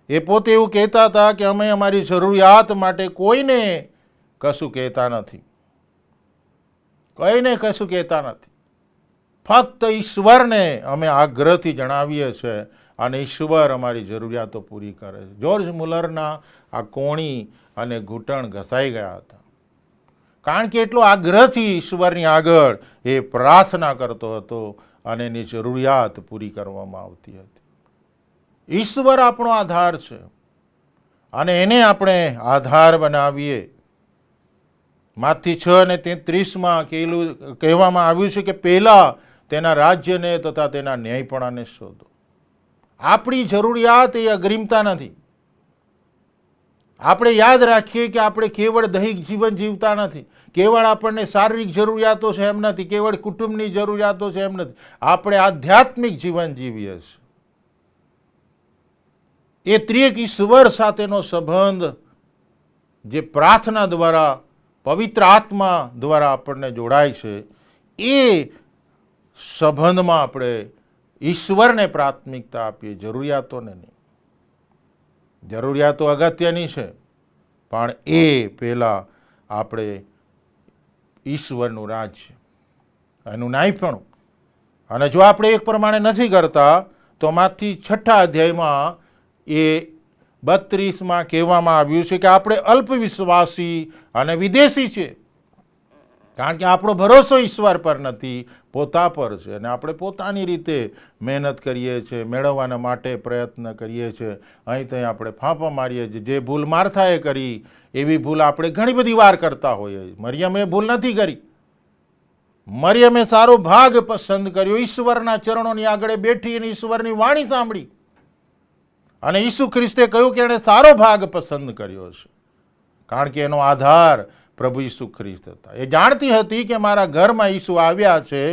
એ પોતે એવું કહેતા હતા કે અમે અમારી જરૂરિયાત માટે કોઈને કશું કહેતા નથી, કોઈને કશું કહેતા નથી. ફક્ત ઈશ્વરને અમે આગ્રહથી જણાવીએ છીએ અને ઈશ્વર અમારી જરૂરિયાતો પૂરી કરે છે. જ્યોર્જ મુલરના આ કોણી અને ઘૂંટણ ઘસાઈ ગયા હતા, કારણ કે એટલો આગ્રહથી ઈશ્વરની આગળ એ પ્રાર્થના કરતો હતો અને એની જરૂરિયાત પૂરી કરવામાં આવતી હતી. ઈશ્વર આપણો આધાર છે અને એને આપણે આધાર બનાવીએ. માથી 6:33 કહેવામાં આવ્યું છે કે પહેલાં તેના રાજ્યને તથા તેના ન્યાયપણાને શોધો. આપણી જરૂરિયાત એ અગ્રિમતા નથી. આપણે યાદ રાખીએ કે આપણે કેવળ દૈહિક જીવન જીવતા નથી, કેવળ આપણને શારીરિક જરૂરિયાતો છે એમ નથી, કેવળ કુટુંબની જરૂરિયાતો છે એમ નથી. આપણે આધ્યાત્મિક જીવન જીવીએ છીએ. એ ત્રિએક ઈશ્વર સાથેનો સંબંધ જે પ્રાર્થના દ્વારા, પવિત્ર આત્મા દ્વારા આપણને જોડાય છે, એ સંબંધમાં આપણે ઈશ્વરને પ્રાથમિકતા આપીએ, જરૂરિયાતોને નહીં. જરૂરિયાતો અગત્યની છે, પણ એ પહેલાં આપણે ઈશ્વરનું રાજ્ય, એનું ન્યાયપણું. અને જો આપણે એક પ્રમાણે નથી કરતા તો માંથી 6થા અધ્યાયમાં એ 32માં કહેવામાં આવ્યું છે કે આપણે અલ્પવિશ્વાસી અને વિદેશી છે, કારણ કે આપણો ભરોસો ઈશ્વર પર નથી, પોતા પર છે. અને આપણે પોતાની રીતે મહેનત કરીએ છીએ, મેળવવાના માટે પ્રયત્ન કરીએ છીએ, અહીં ત્યાં આપણે ફાંફા મારીએ છીએ. જે ભૂલ માર્થાએ કરી એવી ભૂલ આપણે ઘણી બધી વાર કરતા હોઈએ. મરિયમે ભૂલ નથી કરી. મરિયમે સારો ભાગ પસંદ કર્યો, ઈશ્વરના ચરણોની આગળ બેઠી અને ઈશ્વરની વાણી સાંભળી. અને ઈસુ ખ્રિસ્તે કહ્યું કે એણે સારો ભાગ પસંદ કર્યો છે, કારણ કે એનો આધાર પ્રભુ ઈસુ ખ્રિસ્ત હતા. એ જાણતી હતી કે મારા ઘરમાં ઈસુ આવ્યા છે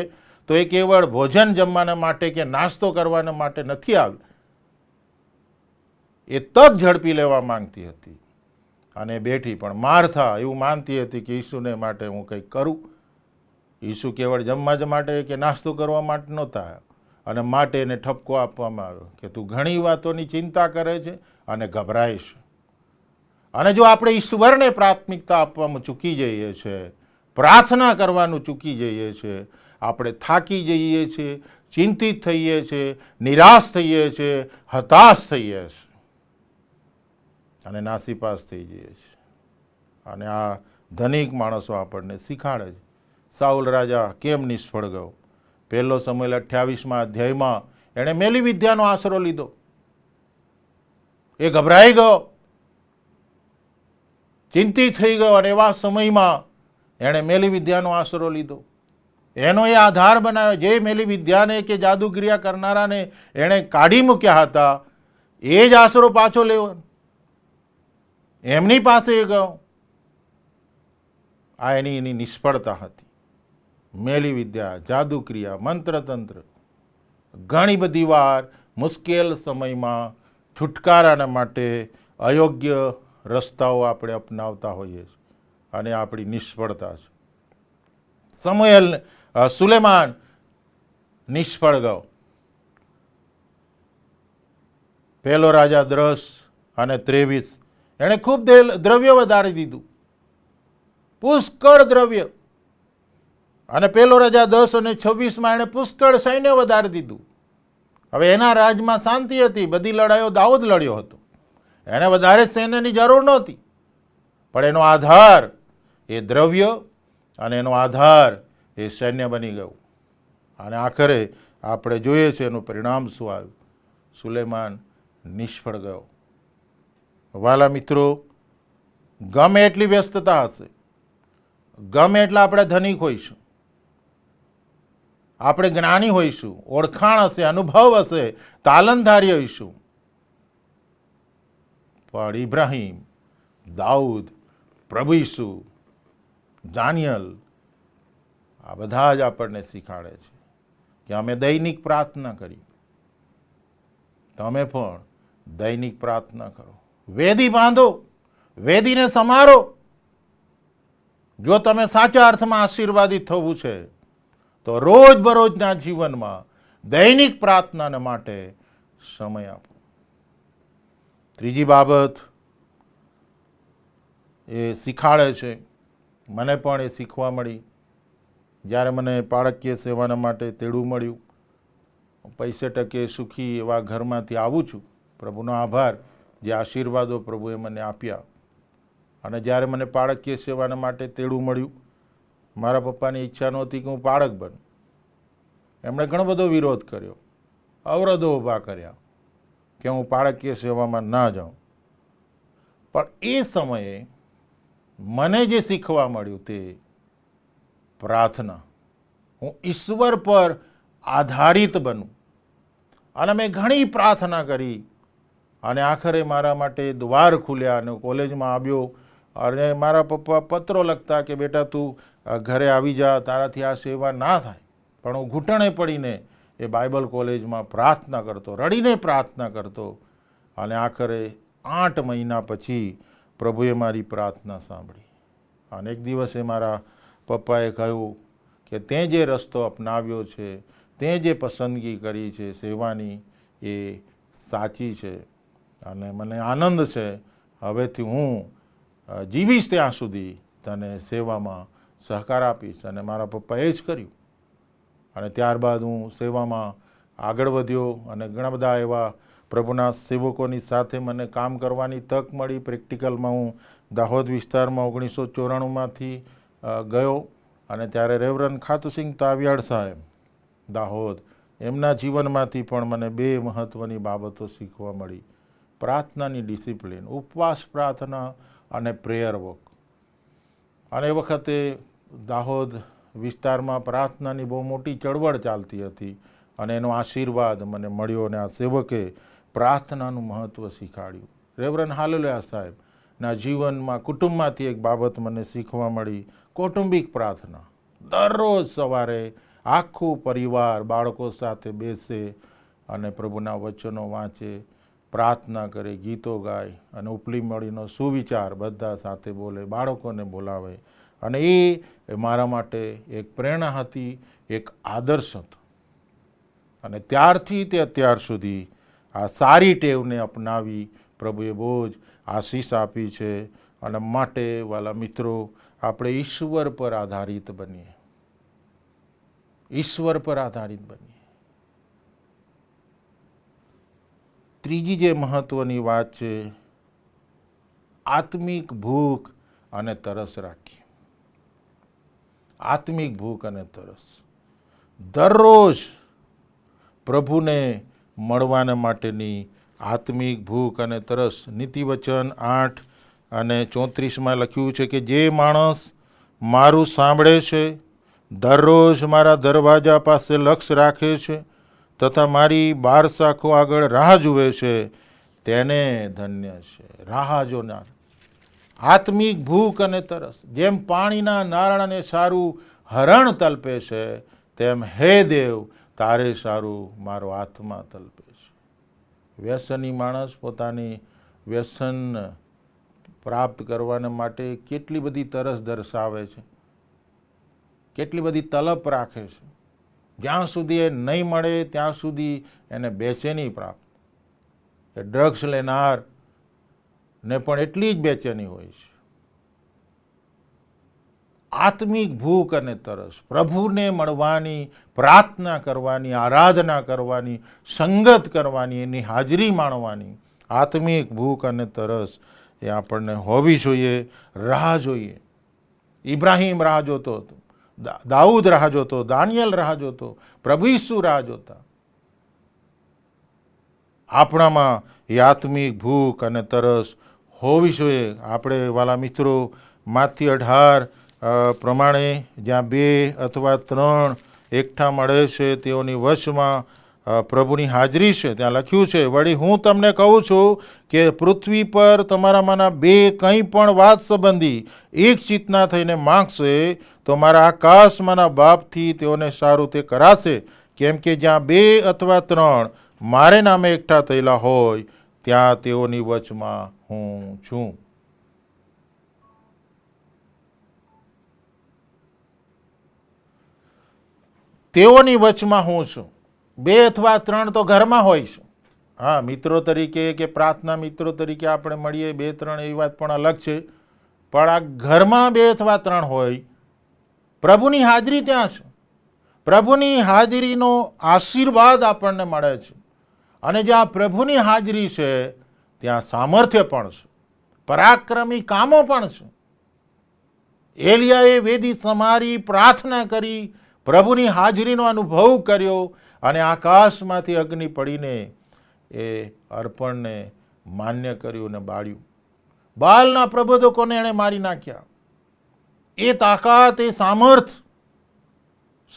તો એ કેવળ ભોજન જમવાના માટે કે નાસ્તો કરવાના માટે નથી આવ્યા. એ તક ઝડપી લેવા માંગતી હતી અને બેઠી. પણ માર્થા એવું માનતી હતી કે ઈસુને માટે હું કંઈક કરું. ઈસુ કેવળ જમવા જ માટે કે નાસ્તો કરવા માટે નહોતા, અને માટે એને ઠપકો આપવામાં આવ્યો કે તું ઘણી વાતોની ચિંતા કરે છે અને ગભરાય છે. અને જો આપણે ઈશ્વરને પ્રાથમિકતા આપવામાં ચૂકી જઈએ છીએ, પ્રાર્થના કરવાનું ચૂકી જઈએ છીએ, આપણે થાકી જઈએ છીએ, ચિંતિત થઈએ છીએ, નિરાશ થઈએ છીએ, હતાશ થઈએ છીએ અને નાસીપાસ થઈ જઈએ છીએ. અને આ ધનિક માણસો આપણને શીખાડે છે. સાઉલ રાજા કેમ નિષ્ફળ ગયો? 1 સમુએલ 28મા અધ્યાયમાં એણે મેલી વિદ્યાનો આશરો લીધો. એ ગભરાઈ ગયો, ચિંતિત થઈ ગયો, અને એવા સમયમાં એણે મેલી વિદ્યાનો આશરો લીધો. એનો એ આધાર બનાવ્યો. જે મેલી વિદ્યાને કે જાદુક્રિયા કરનારાને એણે કાઢી મૂક્યા હતા, એ જ આશરો પાછો લેવો, એમની પાસે એ ગયો. આ એની નિષ્ફળતા હતી. મેલી વિદ્યા, જાદુક્રિયા, મંત્રતંત્ર, ઘણી બધી વાર મુશ્કેલ સમયમાં છુટકારાના માટે અયોગ્ય રસ્તાઓ આપણે અપનાવતા હોઈએ છીએ, અને આપણી નિષ્ફળતા છે. સુલેમાન નિષ્ફળ ગયો. 1 રાજા 10:23 એણે ખૂબ દ્રવ્ય વધારી દીધું, પુષ્કળ દ્રવ્ય. અને 1 રાજા 10:26માં એણે પુષ્કળ સૈન્ય વધારી દીધું. હવે એના રાજમાં શાંતિ હતી, બધી લડાઈઓ દાઉદ લડ્યો હતો, એને વધારે સૈન્યની જરૂર નહોતી. પણ એનો આધાર એ દ્રવ્ય અને એનો આધાર એ સૈન્ય બની ગયું. અને આખરે આપણે જોઈએ છે એનું પરિણામ શું આવ્યું. સુલેમાન નિષ્ફળ ગયો. વાલા મિત્રો, ગમે એટલી વ્યસ્તતા હશે, ગમે એટલા આપણે ધનિક હોઈશું, આપણે જ્ઞાની હોઈશું, ઓળખાણ હશે, અનુભવ હશે, તાલંતધારી હોઈશું, પણ ઇબ્રાહીમ, દાઉદ, પ્રભુ ઈસુ, દાનિયલ, આ બધા જ આપણને શીખાડે છે કે અમે દૈનિક પ્રાર્થના કરી. તમે પણ દૈનિક પ્રાર્થના કરો, વેદી બાંધો, વેદીને સમારો. જો તમે સાચા અર્થમાં આશીર્વાદિત થવું છે તો રોજબરોજના જીવનમાં દૈનિક પ્રાર્થનાને માટે સમય આપો. ત્રીજી બાબત એ શીખાડે છે, મને પણ એ શીખવા મળી જ્યારે મને બાળકીય સેવાના માટે તેડું મળ્યું. પૈસે ટકે સુખી એવા ઘરમાંથી આવું છું. પ્રભુનો આભાર, જે આશીર્વાદો પ્રભુએ મને આપ્યા. અને જ્યારે મને બાળકીય સેવાના માટે તેડું મળ્યું, મારા પપ્પાની ઈચ્છા નહોતી કે હું બાળક બનું. એમણે ઘણો બધો વિરોધ કર્યો, અવરોધો ઊભા કર્યા કે હું બાળકીય સેવામાં ના જાઉં. પણ એ સમયે મને જે શીખવા મળ્યું તે પ્રાર્થના. હું ઈશ્વર પર આધારિત બનું. અને મેં ઘણી પ્રાર્થના કરી અને આખરે મારા માટે દ્વાર ખુલ્યા અને કોલેજમાં આવ્યો. અને મારા પપ્પા પત્રો લખતા કે બેટા તું ઘરે આવી જા, તારાથી આ સેવા ના થાય. પણ હું ઘૂંટણે પડીને એ બાઇબલ કોલેજમાં પ્રાર્થના કરતો, રડીને પ્રાર્થના કરતો. અને આખરે 8 મહિના પછી પ્રભુએ મારી પ્રાર્થના સાંભળી. અને એક દિવસે મારા પપ્પાએ કહ્યું કે તે જે રસ્તો અપનાવ્યો છે, તે જે પસંદગી કરી છે સેવાની, એ સાચી છે. અને મને આનંદ છે, હવેથી હું જીવીશ ત્યાં સુધી તને સેવામાં સહકાર આપીશ. અને મારા પપ્પાએ જ કર્યું. અને ત્યારબાદ હું સેવામાં આગળ વધ્યો અને ઘણા બધા એવા પ્રભુના સેવકોની સાથે મને કામ કરવાની તક મળી. પ્રેક્ટિકલમાં હું દાહોદ વિસ્તારમાં 1994માંથી ગયો અને ત્યારે રેવરન ખાતુસિંહ તાવિયાડ સાહેબ દાહોદ, એમના જીવનમાંથી પણ મને 2 મહત્ત્વની બાબતો શીખવા મળી. પ્રાર્થનાની ડિસિપ્લિન, ઉપવાસ પ્રાર્થના અને પ્રેયર વોક. અને એ વખતે દાહોદ વિસ્તારમાં પ્રાર્થનાની બહુ મોટી ચળવળ ચાલતી હતી અને એનો આશીર્વાદ મને મળ્યો અને આ સેવકે પ્રાર્થનાનું મહત્ત્વ શીખવાડ્યું. રેવરન હાલેલુયા સાહેબના જીવનમાં કુટુંબમાંથી એક બાબત મને શીખવા મળી, કૌટુંબિક પ્રાર્થના. દરરોજ સવારે આખું પરિવાર બાળકો સાથે બેસે અને પ્રભુના વચનો વાંચે, પ્રાર્થના કરે, ગીતો ગાય અને ઉપલી મળીનો સુવિચાર બધા સાથે બોલે, બાળકોને બોલાવે. અને એ મારા માટે એક પ્રેરણા હતી, એક આદર્શ હતો. અને ત્યારથી તે અત્યાર સુધી આ સારી ટેવને અપનાવી પ્રભુએ બહુ જ આશીષ આપી છે. અને માટે વાલા મિત્રો, આપણે ઈશ્વર પર આધારિત બનીએ, ઈશ્વર પર આધારિત બનીએ. ત્રીજી જે મહત્વની વાત છે, આત્મિક ભૂખ અને તરસ રાખીએ. આત્મિક ભૂખ અને તરસ. દરરોજ પ્રભુને મળવાના માટેની આત્મિક ભૂખ અને તરસ. નીતિવચન 8 અને 34માં લખ્યું છે કે જે માણસ મારું સાંભળે છે, દરરોજ મારા દરવાજા પાસે લક્ષ્ય રાખે છે તથા મારી બાર શાખો આગળ રાહ જુએ છે, તેને ધન્ય છે. રાહ જોનાર. આત્મિક ભૂખ અને તરસ. જેમ પાણીના નારળને સારું હરણ તલપે છે, તેમ હે દેવ તારે સારું મારો આત્મા તલપે છે. વ્યસની માણસ પોતાની વ્યસન પ્રાપ્ત કરવાને માટે કેટલી બધી તરસ દર્શાવે છે, કેટલી બધી તલપ રાખે છે. જ્યાં સુધી એ નહીં મળે ત્યાં સુધી એને બેચેની પ્રાપ્ત. એ ડ્રગ્સ લેનાર ને પણ એટલી જ બેચેની હોય છે. આત્મિક ભૂખ અને તરસ, પ્રભુને મળવાની, પ્રાર્થના કરવાની, આરાધના કરવાની, સંગત કરવાની, એની હાજરી માણવાની આત્મિક ભૂખ અને તરસ એ આપણને હોવી જોઈએ. રાહ જોઈએ. ઇબ્રાહિમ રાહ જોતો હતો, દાઉદ રાહ જોતો, દાનિયેલ રાહ જોતો, પ્રભુ ઈસુ રાહ જોતા. આપણામાં એ આત્મિક ભૂખ અને તરસ હોવી જોઈએ. આપણે વાલા મિત્રો માથી 18 પ્રમાણે જ્યાં 2 અથવા 3 એકઠા મળે છે તેઓની વચમાં પ્રભુની હાજરી છે. ત્યાં લખ્યું છે, વળી હું તમને કહું છું કે પૃથ્વી પર તમારામાંના 2 કંઈ પણ વાત સંબંધી એક ચિત્તના થઈને માંગશે તો મારા આકાશમાંના બાપથી તેઓને સારું તે કરાશે. કેમ કે જ્યાં 2 અથવા 3 મારે નામે એકઠા થયેલા હોય ત્યાં તેઓની વચમાં હું છું. તેઓની વચમાં હું છું. 2 અથવા 3 તો ઘરમાં હોય છે. હા, મિત્રો તરીકે કે પ્રાર્થના મિત્રો તરીકે આપણે મળીએ 2-3 એવી વાત પણ અલગ છે. પણ આ ઘરમાં 2 અથવા 3 હોય, પ્રભુની હાજરી ત્યાં છે. પ્રભુની હાજરીનો આશીર્વાદ આપણને મળે છે. અને જ્યાં પ્રભુની હાજરી છે ત્યાં સામર્થ્ય પણ છે, પરાક્રમી કામો પણ છે. એલિયાએ વેદી સમારી, પ્રાર્થના કરી, પ્રભુની હાજરીનો અનુભવ કર્યો અને આકાશમાંથી અગ્નિ પડીને એ અર્પણને માન્ય કર્યું અને બાળ્યું. બાલના પ્રબોધકોને એણે મારી નાખ્યા. એ તાકાત, એ સામર્થ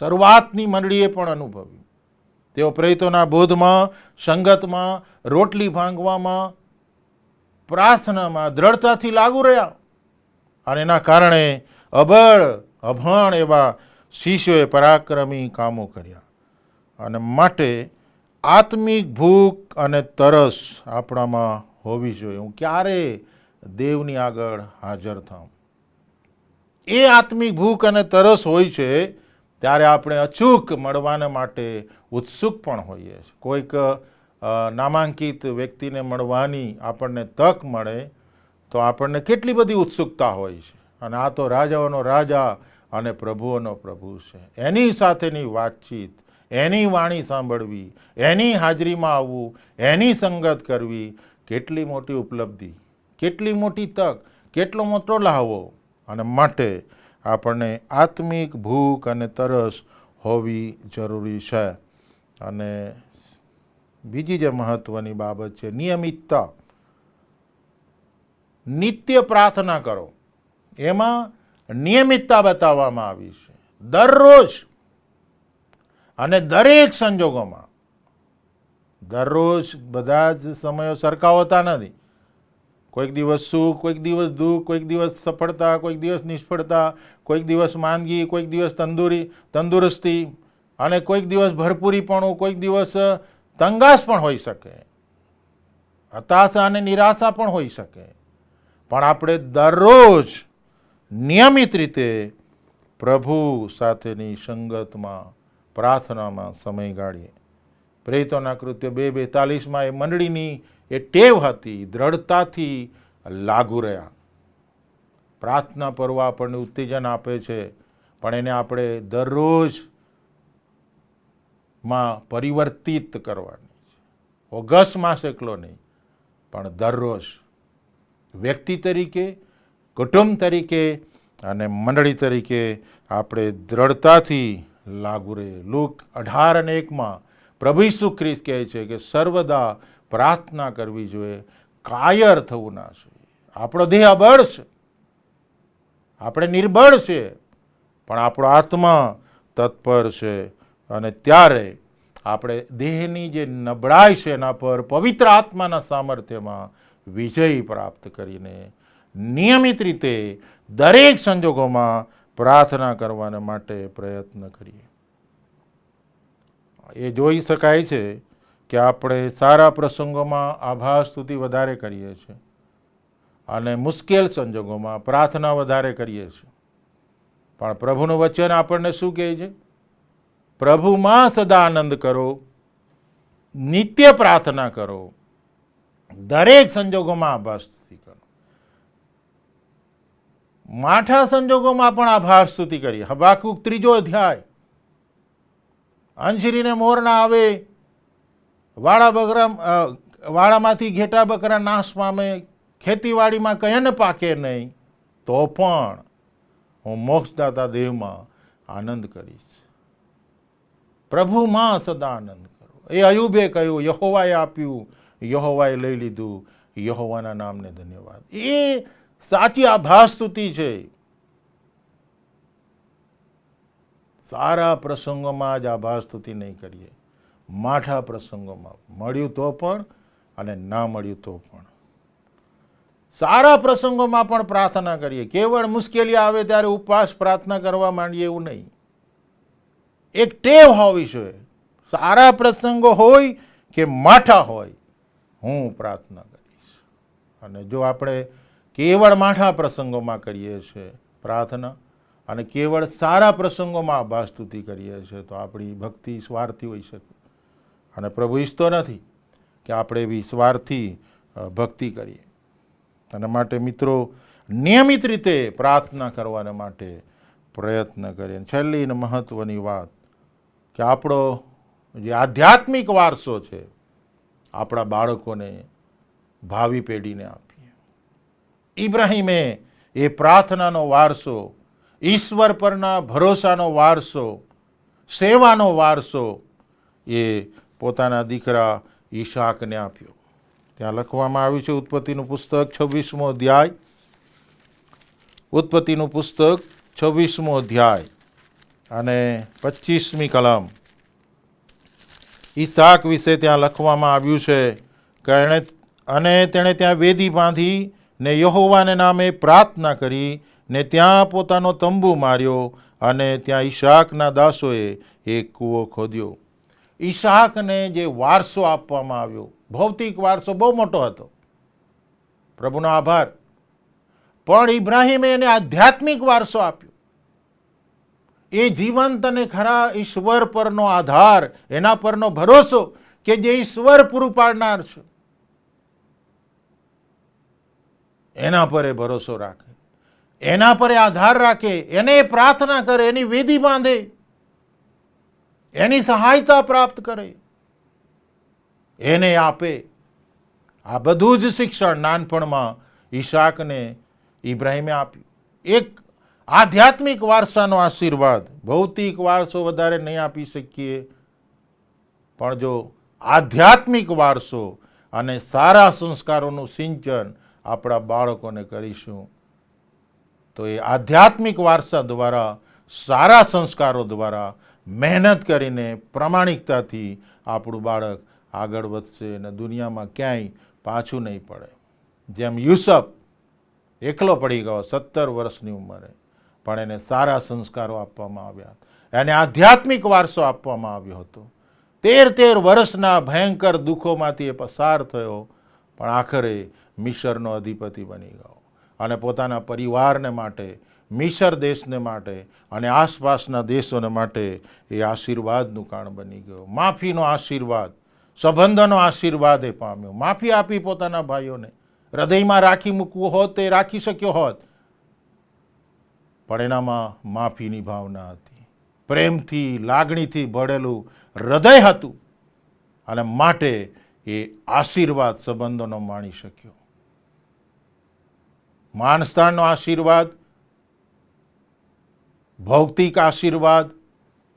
શરૂઆતની મંડળીએ પણ અનુભવ્યું. તેઓ પ્રેરિતોના બોધમાં, સંગતમાં, રોટલી ભાંગવામાં, પ્રાર્થનામાં દ્રઢતાથી લાગુ રહ્યા. અને એના કારણે અભણ એવા શિષ્યોએ પરાક્રમી કામો કર્યા. અને માટે આત્મિક ભૂખ અને તરસ આપણામાં હોવી જોઈએ. હું ક્યારે દેવની આગળ હાજર થાઉં. એ આત્મિક ભૂખ અને તરસ હોય છે ત્યારે આપણે અચૂક મળવાના માટે ઉત્સુક પણ હોઈએ છીએ. કોઈક નામાંકિત વ્યક્તિને મળવાની આપણને તક મળે તો આપણને કેટલી બધી ઉત્સુકતા હોય છે. અને આ તો રાજાઓનો રાજા અને પ્રભુઓનો પ્રભુ છે. એની સાથેની વાતચીત, એની વાણી સાંભળવી, એની હાજરીમાં આવવું, એની સંગત કરવી, કેટલી મોટી ઉપલબ્ધિ, કેટલી મોટી તક, કેટલો મોટો લહાવો. અને માટે આપણને આત્મિક ભૂખ અને તરસ હોવી જરૂરી છે. અને બીજી જે મહત્ત્વની બાબત છે નિયમિતતા. નિત્ય પ્રાર્થના કરો, એમાં નિયમિતતા બતાવવામાં આવી છે. દરરોજ અને દરેક સંજોગોમાં. દરરોજ બધા જ સમયો સરખા હોતા નથી. કોઈક દિવસ સુખ, કોઈક દિવસ દુઃખ, કોઈક દિવસ સફળતા, કોઈક દિવસ નિષ્ફળતા, કોઈક દિવસ માંદગી, કોઈક દિવસ તંદુરસ્તી, અને કોઈક દિવસ ભરપૂરીપણું, કોઈક દિવસ તંગાસ પણ હોઈ શકે, હતાશા અને નિરાશા પણ હોઈ શકે. પણ આપણે દરરોજ નિયમિત રીતે પ્રભુ સાથેની સંગતમાં, પ્રાર્થનામાં સમય ગાળીએ. પ્રેરિતોના કૃત્ય 2:42 એ મંડળીની એ ટેવ હતી, દ્રઢતાથી લાગુ રહ્યા. પ્રાર્થના પર્વ આપણને ઉત્તેજન આપે છે, પણ એને આપણે દરરોજ માં પરિવર્તિત કરવાની છે. ઓગસ્ટ માસ એકલો નહીં, પણ દરરોજ વ્યક્તિ તરીકે, કુટુંબ તરીકે અને મંડળી તરીકે આપણે દ્રઢતાથી લાગુ રહીએ. લુક 18:1 પ્રભુ ઈસુ ખ્રિસ્ત કહે છે કે સર્વદા પ્રાર્થના કરવી જોઈએ, કાયર થવું ના જોઈએ. આપણો દેહ અબળ છે, આપણે નિર્બળ છે, પણ આપણો આત્મા તત્પર છે. અને ત્યારે આપણે દેહની જે નબળાઈ છે એના પર પવિત્ર આત્માના સામર્થ્યમાં વિજય પ્રાપ્ત કરીને નિયમિત રીતે દરેક સંજોગોમાં પ્રાર્થના કરવાને માટે પ્રયત્ન કરીએ. એ જોઈ શકાય છે કે આપણે સારા પ્રસંગોમાં આભાર સ્તુતિ વધારે કરીએ છીએ અને મુશ્કેલ સંજોગોમાં પ્રાર્થના વધારે કરીએ છીએ. પણ પ્રભુનું વચન આપણને શું કહે છે? પ્રભુમાં સદા આનંદ કરો, નિત્ય પ્રાર્થના કરો, દરેક સંજોગોમાં આભાર સ્તુતિ કરો. માઠા સંજોગોમાં પણ આભાર સ્તુતિ કરીએ. હબાકુક 3 અધ્યાય. અંશરીને મોર ના આવે, વાડામાંથી ઘેટા બકરા નાશ પામે, ખેતીવાડીમાં કંઈ ન પાકે નહીં, તો પણ હું મોક્ષદાતા દેવમાં આનંદ કરીશ. પ્રભુમાં સદા આનંદ કરો. એ અયુબે કહ્યું, યહોવાએ આપ્યું, યહોવાએ લઈ લીધું, યહોવાના નામને ધન્યવાદ. એ સાચી આભાર સ્તુતિ છે. સારા પ્રસંગોમાં જ આભાર સ્તુતિ નહીં કરીએ, માઠા પ્રસંગોમાં, મળ્યું તો પણ અને ના મળ્યું તો પણ. સારા પ્રસંગોમાં પણ પ્રાર્થના કરીએ. કેવળ મુશ્કેલી આવે ત્યારે ઉપવાસ પ્રાર્થના કરવા માંડીએ એવું નહીં. એક ટેવ હોવી જોઈએ. સારા પ્રસંગો હોય કે માઠા હોય, હું પ્રાર્થના કરીશ. અને જો આપણે કેવળ માઠા પ્રસંગોમાં કરીએ છીએ પ્રાર્થના અને કેવળ સારા પ્રસંગોમાં આભાર સ્તુતિ કરીએ છીએ, તો આપણી ભક્તિ સ્વાર્થી હોઈ શકે. અને પ્રભુ ઈચ્છતો નથી કે આપણે એવી સ્વાર્થી ભક્તિ કરીએ. અને માટે મિત્રો, નિયમિત રીતે પ્રાર્થના કરવાને માટે પ્રયત્ન કરીએ. છેલ્લી અને મહત્ત્વની વાત કે આપણો જે આધ્યાત્મિક વારસો છે, આપણા બાળકોને, ભાવિ પેઢીને આપીએ. ઇબ્રાહીમે એ પ્રાર્થનાનો વારસો, ઈશ્વર પરના ભરોસાનો વારસો, સેવાનો વારસો એ પોતાના દીકરા ઈશાકને આપ્યો. ત્યાં લખવામાં આવ્યું છે ઉત્પત્તિનું પુસ્તક 26મો અધ્યાય. ઉત્પત્તિનું પુસ્તક 26મો અધ્યાય અને 25મી કલમ. ઈસાક વિશે ત્યાં લખવામાં આવ્યું છે કે તેણે ત્યાં વેદી બાંધી ને યહોવાને નામે પ્રાર્થના કરી ને ત્યાં પોતાનો તંબુ માર્યો અને ત્યાં ઈશાકના દાસોએ એક કૂવો ખોદ્યો. ઈશાકને જે વારસો આપવામાં આવ્યો, ભૌતિક વારસો બહુ મોટો હતો, પ્રભુનો આભાર. પણ ઇબ્રાહીમે એને આધ્યાત્મિક વારસો આપ્યો. એ જીવંત અને ખરા ઈશ્વર પરનો આધાર, એના પરનો ભરોસો કે જે ઈશ્વર પૂરું પાડનાર છે, એના પર એ ભરોસો રાખે, એના પર આધાર રાખે, એને પ્રાર્થના કરે, એની વેદી બાંધે, એની સહાયતા પ્રાપ્ત કરે, એને આપે. આ બધું જ શિક્ષણ નાનપણમાં ઈશાકને ઇબ્રાહીમે આપ્યું. એક આધ્યાત્મિક વારસાનો આશીર્વાદ. ભૌતિક વારસો વધારે નહીં આપી શકીએ, પણ જો આધ્યાત્મિક વારસો અને સારા સંસ્કારોનું સિંચન આપણા બાળકોને કરીશું તો એ આધ્યાત્મિક વારસા દ્વારા, સારા સંસ્કારો દ્વારા મહેનત કરીને પ્રામાણિકતાથી આપણું બાળક આગળ વધશે અને દુનિયામાં ક્યાંય પાછું નહીં પડે. જેમ યુસુફ એકલો પડી ગયો 17 વર્ષની ઉંમરે, પણ એને સારા સંસ્કારો આપવામાં આવ્યા, એને આધ્યાત્મિક વારસો આપવામાં આવ્યો હતો. 13 વર્ષના ભયંકર દુઃખોમાંથી એ પસાર થયો, પણ આખરે મિસરનો અધિપતિ બની ગયો અને પોતાના પરિવારને માટે, મિસર દેશને માટે અને આસપાસના દેશોને માટે એ આશીર્વાદનું કારણ બની ગયો. માફીનો આશીર્વાદ, સંબંધોનો આશીર્વાદ એ પામ્યો. માફી આપી પોતાના ભાઈઓને. હૃદયમાં રાખી મૂકવું હોત તે રાખી શક્યો હોત, પણ એનામાં માફીની ભાવના હતી. પ્રેમથી, લાગણીથી ભરેલું હૃદય હતું અને માટે એ આશીર્વાદ સંબંધોનો માણી શક્યો. માનસ્થાનનો આશીર્વાદ, ભૌતિક આશીર્વાદ,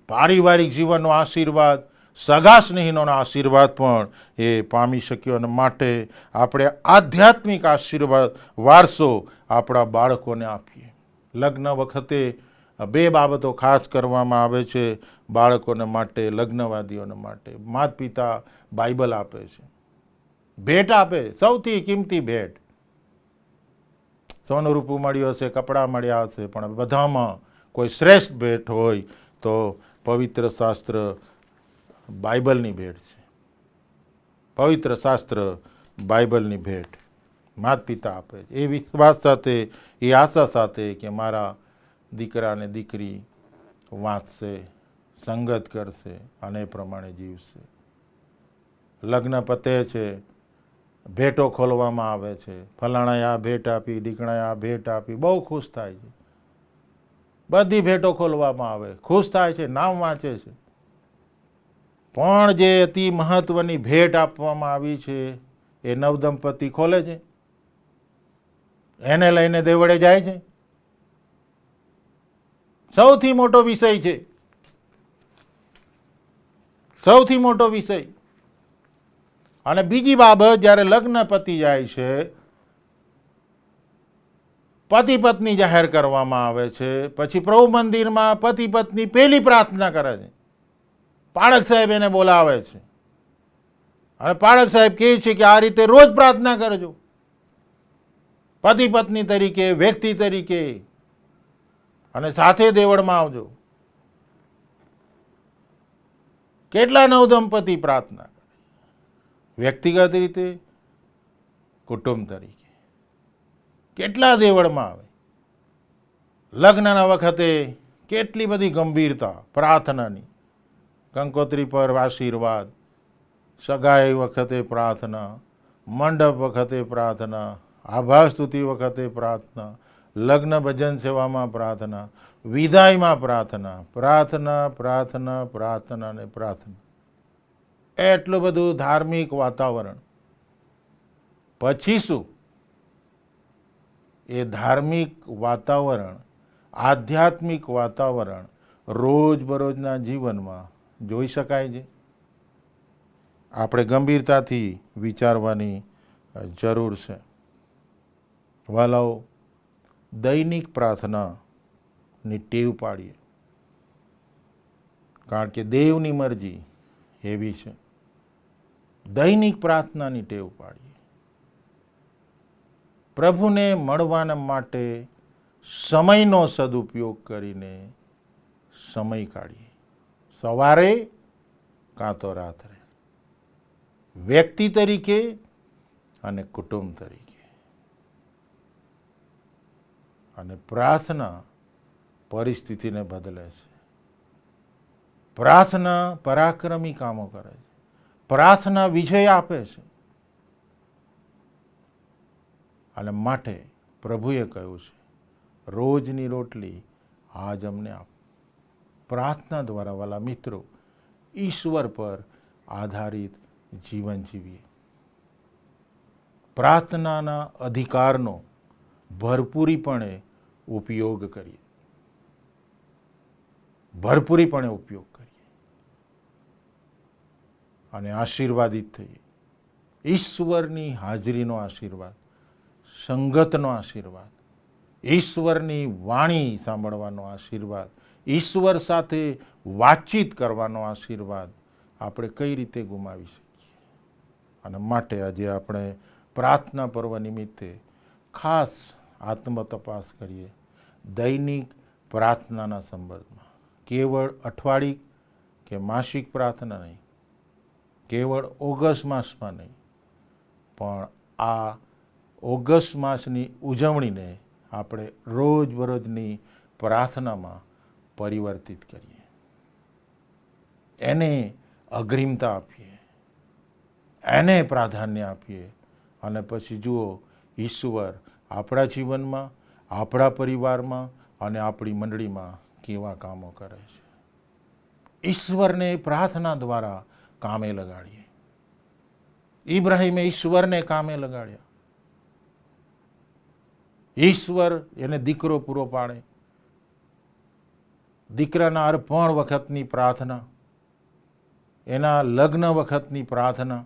પારિવારિક જીવનનો આશીર્વાદ, સગા સ્નેહીનોનો આશીર્વાદ પણ એ પામી શક્યો. અને માટે આપણે આધ્યાત્મિક આશીર્વાદ વારસો આપણા બાળકોને આપીએ. લગ્ન વખતે 2 બાબતો ખાસ કરવામાં આવે છે બાળકોને માટે, લગ્નવાદીઓને માટે. માતા પિતા બાઇબલ આપે છે, ભેટ આપે, સૌથી કિંમતી ભેટ. સોનું રૂપું મળ્યું હશે, કપડાં મળ્યા હશે, પણ બધામાં કોઈ શ્રેષ્ઠ ભેટ હોય તો પવિત્ર શાસ્ત્ર બાઇબલની ભેટ છે. પવિત્ર શાસ્ત્ર બાઇબલની ભેટ માતા પિતા આપે છે, એ વિશ્વાસ સાથે, એ આશા સાથે કે મારા દીકરા અને દીકરી વાંચશે, સંગત કરશે અને એ પ્રમાણે જીવશે. લગ્ન પતે છે, ભેટો ખોલવામાં આવે છે. ફલાણાએ આ ભેટ આપી, ઢીકણાએ આ ભેટ આપી, બહુ ખુશ થાય છે. બધી ભેટો ખોલવામાં આવે, ખુશ થાય છે, નામ વાંચે છે. પણ જે અતિ મહત્વની ભેટ આપવામાં આવી છે એ નવદંપતિ ખોલે છે, એને લઈને દેવળે જાય છે. સૌથી મોટો વિષય છે, સૌથી મોટો વિષય. અને બીજી બાબત, જ્યારે લગ્ન પતી જાય છે, પતિ પત્ની જાહેર કરવામાં આવે છે, પછી પ્રભુ મંદિરમાં પતિ પત્ની પહેલી પ્રાર્થના કરે છે. પાળક સાહેબ એને બોલાવે છે અને પાળક સાહેબ કહે છે કે આ રીતે રોજ પ્રાર્થના કરજો, પતિ પત્ની તરીકે, વ્યક્તિ તરીકે, અને સાથે દેવળમાં આવજો. કેટલા નવદંપતિ પ્રાર્થના કરે, વ્યક્તિગત રીતે, કુટુંબ તરીકે. કેટલા દેવળમાં આવે. લગ્નના વખતે કેટલી બધી ગંભીરતા પ્રાર્થનાની. કંકોત્રી પર આશીર્વાદ, સગાઈ વખતે પ્રાર્થના, મંડપ વખતે પ્રાર્થના, આભાર સ્તુતિ વખતે પ્રાર્થના, લગ્ન ભજન સેવામાં પ્રાર્થના, વિદાયમાં પ્રાર્થના, પ્રાર્થના, પ્રાર્થના, પ્રાર્થના ને પ્રાર્થના. એટલું બધું ધાર્મિક વાતાવરણ. પછી શું? એ ધાર્મિક વાતાવરણ, આધ્યાત્મિક વાતાવરણ રોજબરોજના જીવનમાં જોઈ શકાય છે. આપણે ગંભીરતાથી વિચારવાની જરૂર છે. વાલાઓ, દૈનિક પ્રાર્થનાની ટેવ પાડીએ, કારણ કે દેવની મરજી એવી છે. દૈનિક પ્રાર્થનાની ટેવ પાડીએ. પ્રભુને મળવાના માટે સમયનો સદુપયોગ કરીને સમય કાઢીએ. સવારે કાં તો રાત્રે, વ્યક્તિ તરીકે અને કુટુંબ તરીકે. અને પ્રાર્થના પરિસ્થિતિને બદલે છે. પ્રાર્થના પરાક્રમી કામો કરે છે. પ્રાર્થના વિજય આપે છે. અને માટે પ્રભુએ કહ્યું છે, રોજની રોટલી આજ અમને આપ. પ્રાર્થના દ્વારા, વાલા મિત્રો, ઈશ્વર પર આધારિત જીવન જીવીએ. પ્રાર્થનાના અધિકારનો ભરપૂરીપણે ઉપયોગ કરીએ. ભરપૂરીપણે ઉપયોગ કરીએ અને આશીર્વાદિત થઈએ. ઈશ્વરની હાજરીનો આશીર્વાદ, સંગતનો આશીર્વાદ, ઈશ્વરની વાણી સાંભળવાનો આશીર્વાદ, ઈશ્વર સાથે વાતચીત કરવાનો આશીર્વાદ આપણે કઈ રીતે ગુમાવી શકીએ. અને માટે આજે આપણે પ્રાર્થના પર્વ નિમિત્તે ખાસ આત્મતપાસ કરીએ. દૈનિક પ્રાર્થનાના સંદર્ભમાં કેવળ અઠવાડિક કે માસિક પ્રાર્થના નહીં, કેવળ ઓગસ્ટ માસમાં નહીં, પણ આ ઓગસ્ટ માસની ઉજવણીને આપણે રોજબરોજની પ્રાર્થનામાં પરિવર્તિત કરીએ, એને અગ્રિમતા આપીએ, એને પ્રાધાન્ય આપીએ. અને પછી જુઓ ઈશ્વર આપણા જીવનમાં, આપણા પરિવારમાં અને આપણી મંડળીમાં કેવા કામો કરે છે. ઈશ્વરને પ્રાર્થના દ્વારા કામે લગાડીએ. ઇબ્રાહીમે ઈશ્વરને કામે લગાડ્યા. ઈશ્વર એને દીકરો પૂરો પાડે. દીકરાના અર્પણ વખતની પ્રાર્થના, એના લગ્ન વખતની પ્રાર્થના,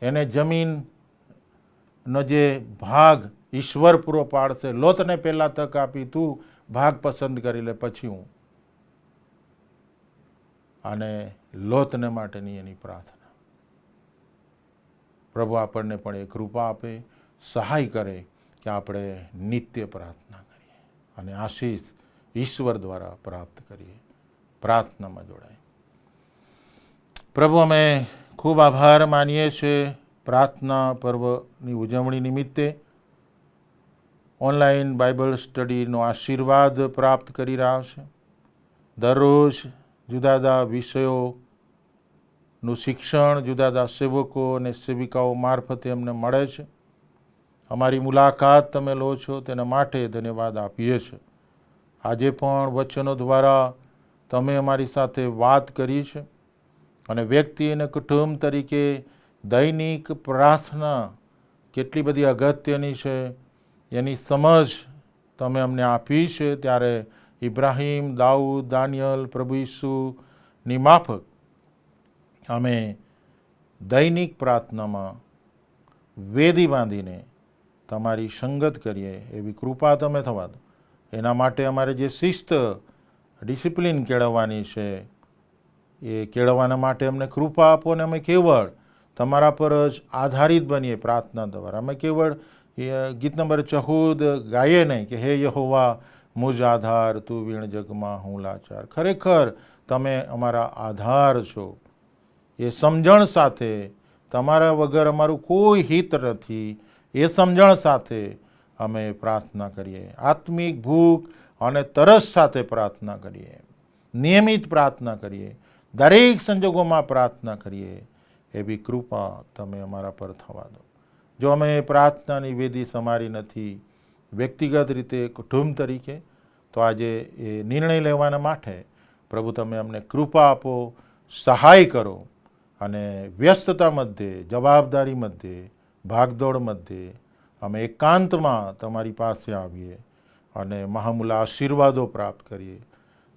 એને જમીનનો જે ભાગ ઈશ્વર પૂરો પાડશે. લોતને પહેલા તક આપી, તું ભાગ પસંદ કરી લે પછી હું. અને લોતને માટેની એની પ્રાર્થના. પ્રભુ આપણને પણ એ કૃપા આપે, સહાય કરે કે આપણે નિત્ય પ્રાર્થના કરીએ અને આશીષ ઈશ્વર દ્વારા પ્રાપ્ત કરીએ. પ્રાર્થનામાં જોડાય. પ્રભુ, અમે ખૂબ આભાર માનીએ છીએ પ્રાર્થના પર્વની ઉજવણી નિમિત્તે ઓનલાઈન બાઇબલ સ્ટડીનો આશીર્વાદ પ્રાપ્ત કરી રહ્યા છે. દરરોજ જુદા જુદા વિષયોનું શિક્ષણ જુદા જુદા સેવકો અને સેવિકાઓ મારફતે અમને મળે છે. અમારી મુલાકાત તમે લો છો તેના માટે ધન્યવાદ આપીએ છીએ. આજે પણ વચનો દ્વારા તમે અમારી સાથે વાત કરી છે અને વ્યક્તિ અને કુટુંબ તરીકે દૈનિક પ્રાર્થના કેટલી બધી અગત્યની છે એની સમજ તમે અમને આપી છે. ત્યારે ઇબ્રાહીમ, દાઉદ, દાનિયલ, પ્રભુ ઈસુની માફક અમે દૈનિક પ્રાર્થનામાં વેદી બાંધીને તમારી સંગત કરીએ એવી કૃપા તમે થવા દો. એના માટે અમારે જે શિસ્ત, ડિસિપ્લિન કેળવવાની છે એ કેળવવાના માટે અમને કૃપા આપો ને અમે કેવળ તમારા પર જ આધારિત બનીએ પ્રાર્થના દ્વારા. અમે કેવળ ગીત નંબર 14 ગાઈએ નહીં કે હે યહોવા મુજ આધાર, તું વીણ જગમાં હું લાચાર. ખરેખર તમે અમારા આધાર છો. એ સમજણ સાથે, તમારા વગર અમારું કોઈ હિત નથી, એ સમજણ સાથે અમે પ્રાર્થના કરીએ. આત્મિક ભૂખ અને તરસ સાથે પ્રાર્થના કરીએ, નિયમિત પ્રાર્થના કરીએ, દરેક સંજોગોમાં પ્રાર્થના કરીએ એવી કૃપા તમે અમારા પર થવા દો. જો અમે પ્રાર્થનાની વેદી સમારી નથી વ્યક્તિગત રીતે, કુટુંબ તરીકે, તો આજે એ નિર્ણય લેવાના માટે પ્રભુ તમે અમને કૃપા આપો, સહાય કરો અને વ્યસ્તતા મધ્યે, જવાબદારી મધ્યે, ભાગદોડ મધ્યે અમે એકાંતમાં તમારી પાસે આવીએ અને મહામૂલા આશીર્વાદો પ્રાપ્ત કરીએ.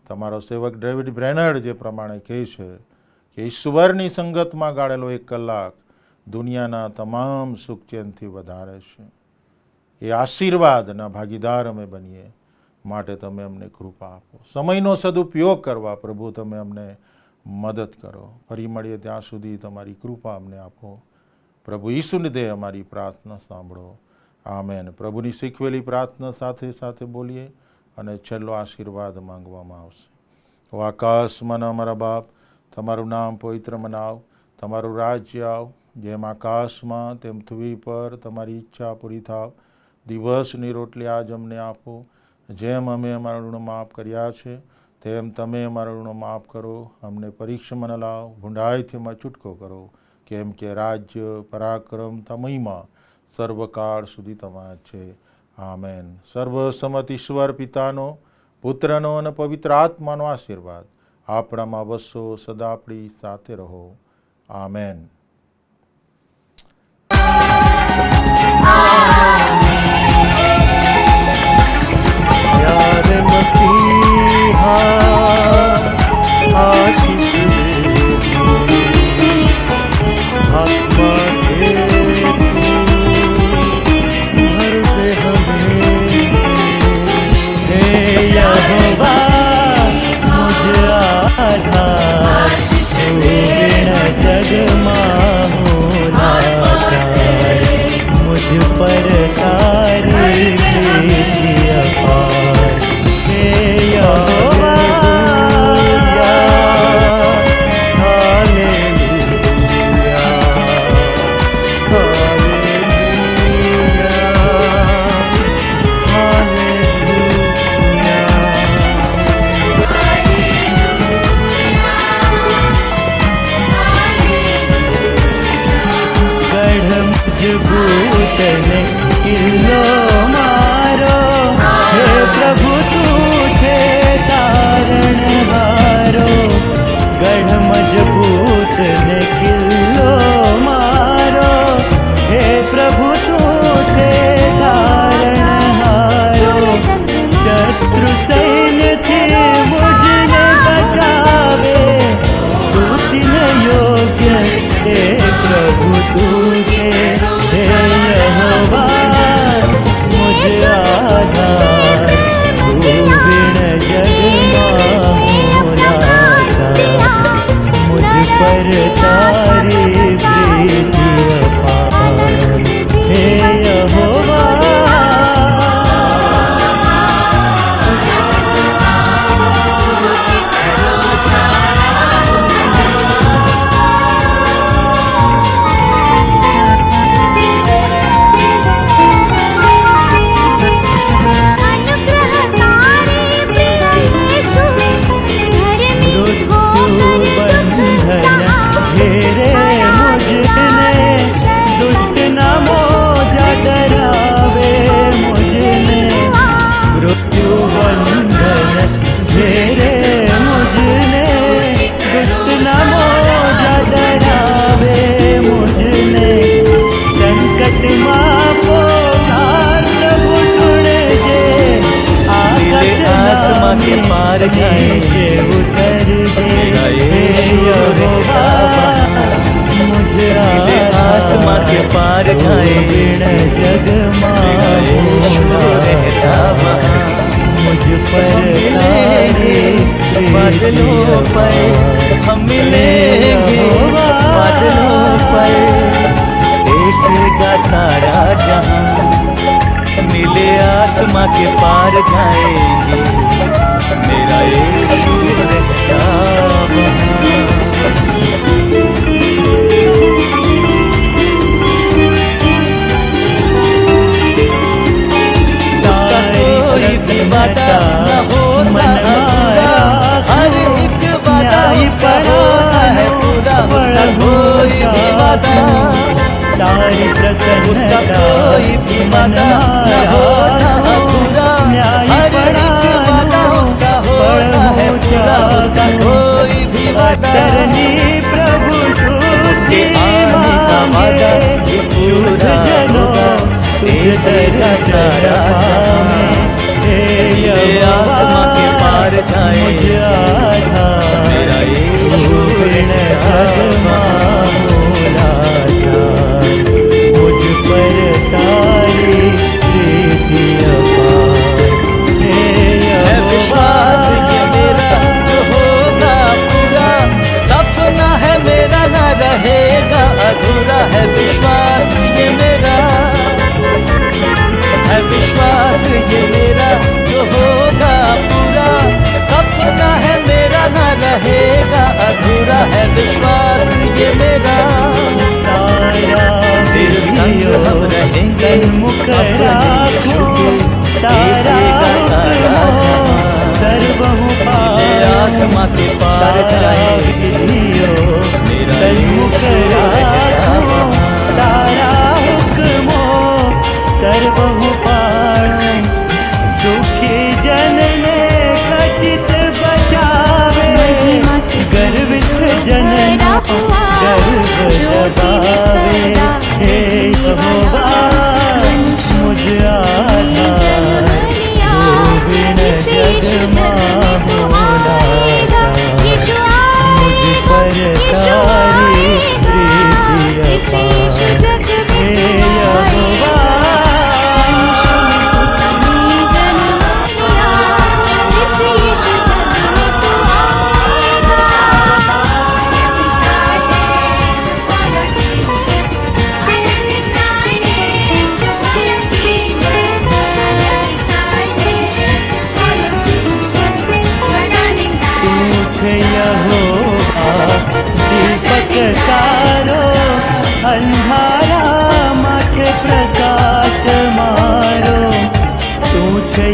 તમારો સેવક ડેવિડ બ્રેનર્ડ જે પ્રમાણે કહે છે કે ઈશ્વરની સંગતમાં ગાળેલો 1 કલાક દુનિયાના તમામ સુખચેનથી વધારે છે. એ આશીર્વાદના ભાગીદાર અમે બનીએ માટે તમે અમને કૃપા આપો. સમયનો સદુપયોગ કરવા પ્રભુ તમે અમને મદદ કરો. ફરી મળીએ ત્યાં સુધી તમારી કૃપા અમને આપો. પ્રભુ ઈસુને દે અમારી પ્રાર્થના સાંભળો. આમેન. પ્રભુની શીખવેલી પ્રાર્થના સાથે સાથે બોલીએ અને છેલ્લો આશીર્વાદ માંગવામાં આવશે. ઓ આકાશમાંના અમારા બાપ, તમારું નામ પવિત્ર મનાવ, તમારું રાજ્ય આવ, જેમ આકાશમાં તેમ પૃથ્વી પર તમારી ઈચ્છા પૂરી થાવ. દિવસની રોટલી આજ અમને આપો. જેમ અમે અમારા ઋણ માફ કર્યા છે તેમ તમે અમારા ઋણ માફ કરો. અમને પરીક્ષામાં ન લાવ, ભૂંડાઈથી અમે છૂટકો કરો. કેમ કે રાજ્ય, પરાક્રમ, મહિમા સર્વકાળ સુધી તમારા છે. આમેન. સર્વસમત ઈશ્વર પિતાનો, પુત્રનો અને પવિત્ર આત્માનો આશીર્વાદ આપણામાં વસો, સદા આપણી સાથે રહો. આમેન. प्यारे मसीहा आशीष दे, आत्मा से तू भर दे हमें। हे यहोवा मुझे आधार, तू बिना जगमा हो लाचार, मुझ पर तारी प्रीति अपार। हे यहोवा हालेलुया, गढ़ मजबूत ने किल्लो मारो, हे प्रभु तुझे तारण हारो। गढ़ मजबूत ने किल्लो मारो, हे प्रभु तुझे तारण हारो। शत्रु सैन्य थे मुझने बचावे, तू दिन योग्य हे प्रभु तुझे। हे यहोवा मुझे आधार, तू बिन जगमा हो लाचार, मुझ पर तारी प्रीति अपार। हे यहोवा के पार जाएंगे उतर मेरा यीशु रहता वहाँ। मुझे आसमां के पार जाएंगे जगमा मेरा यीशु रहता वहाँ। मुझ पर मिलेंगे बादलों पर, हम मिलेंगे बादलों पर, देखेगा सारा जहां। मिले आसमां के पार जाएंगे मेरा यीशु रहता वहाँ। कोई भी वादा न होता अधूरा, हर एक वादा उसका होता है पूरा। उसका कोई भी वादा, उसका कोई भी वादा न होता अधूरा, हर एक वादा उसका होता है पूरा। उसका कोई भी वादा, प्रभु उसके आने का वादा ये पूरा होगा। तेरा सारा ये आसमां के पार जाए मेरा यीशु रहता वहाँ। मुझ पर तारी प्रीति अपार। है विश्वास ये मेरा जो होगा पूरा, सपना है मेरा ना रहेगा अधूरा। है विश्वास ये मेरा, है विश्वास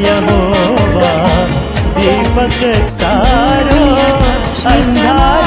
यहोवा दीपक तारो अंधार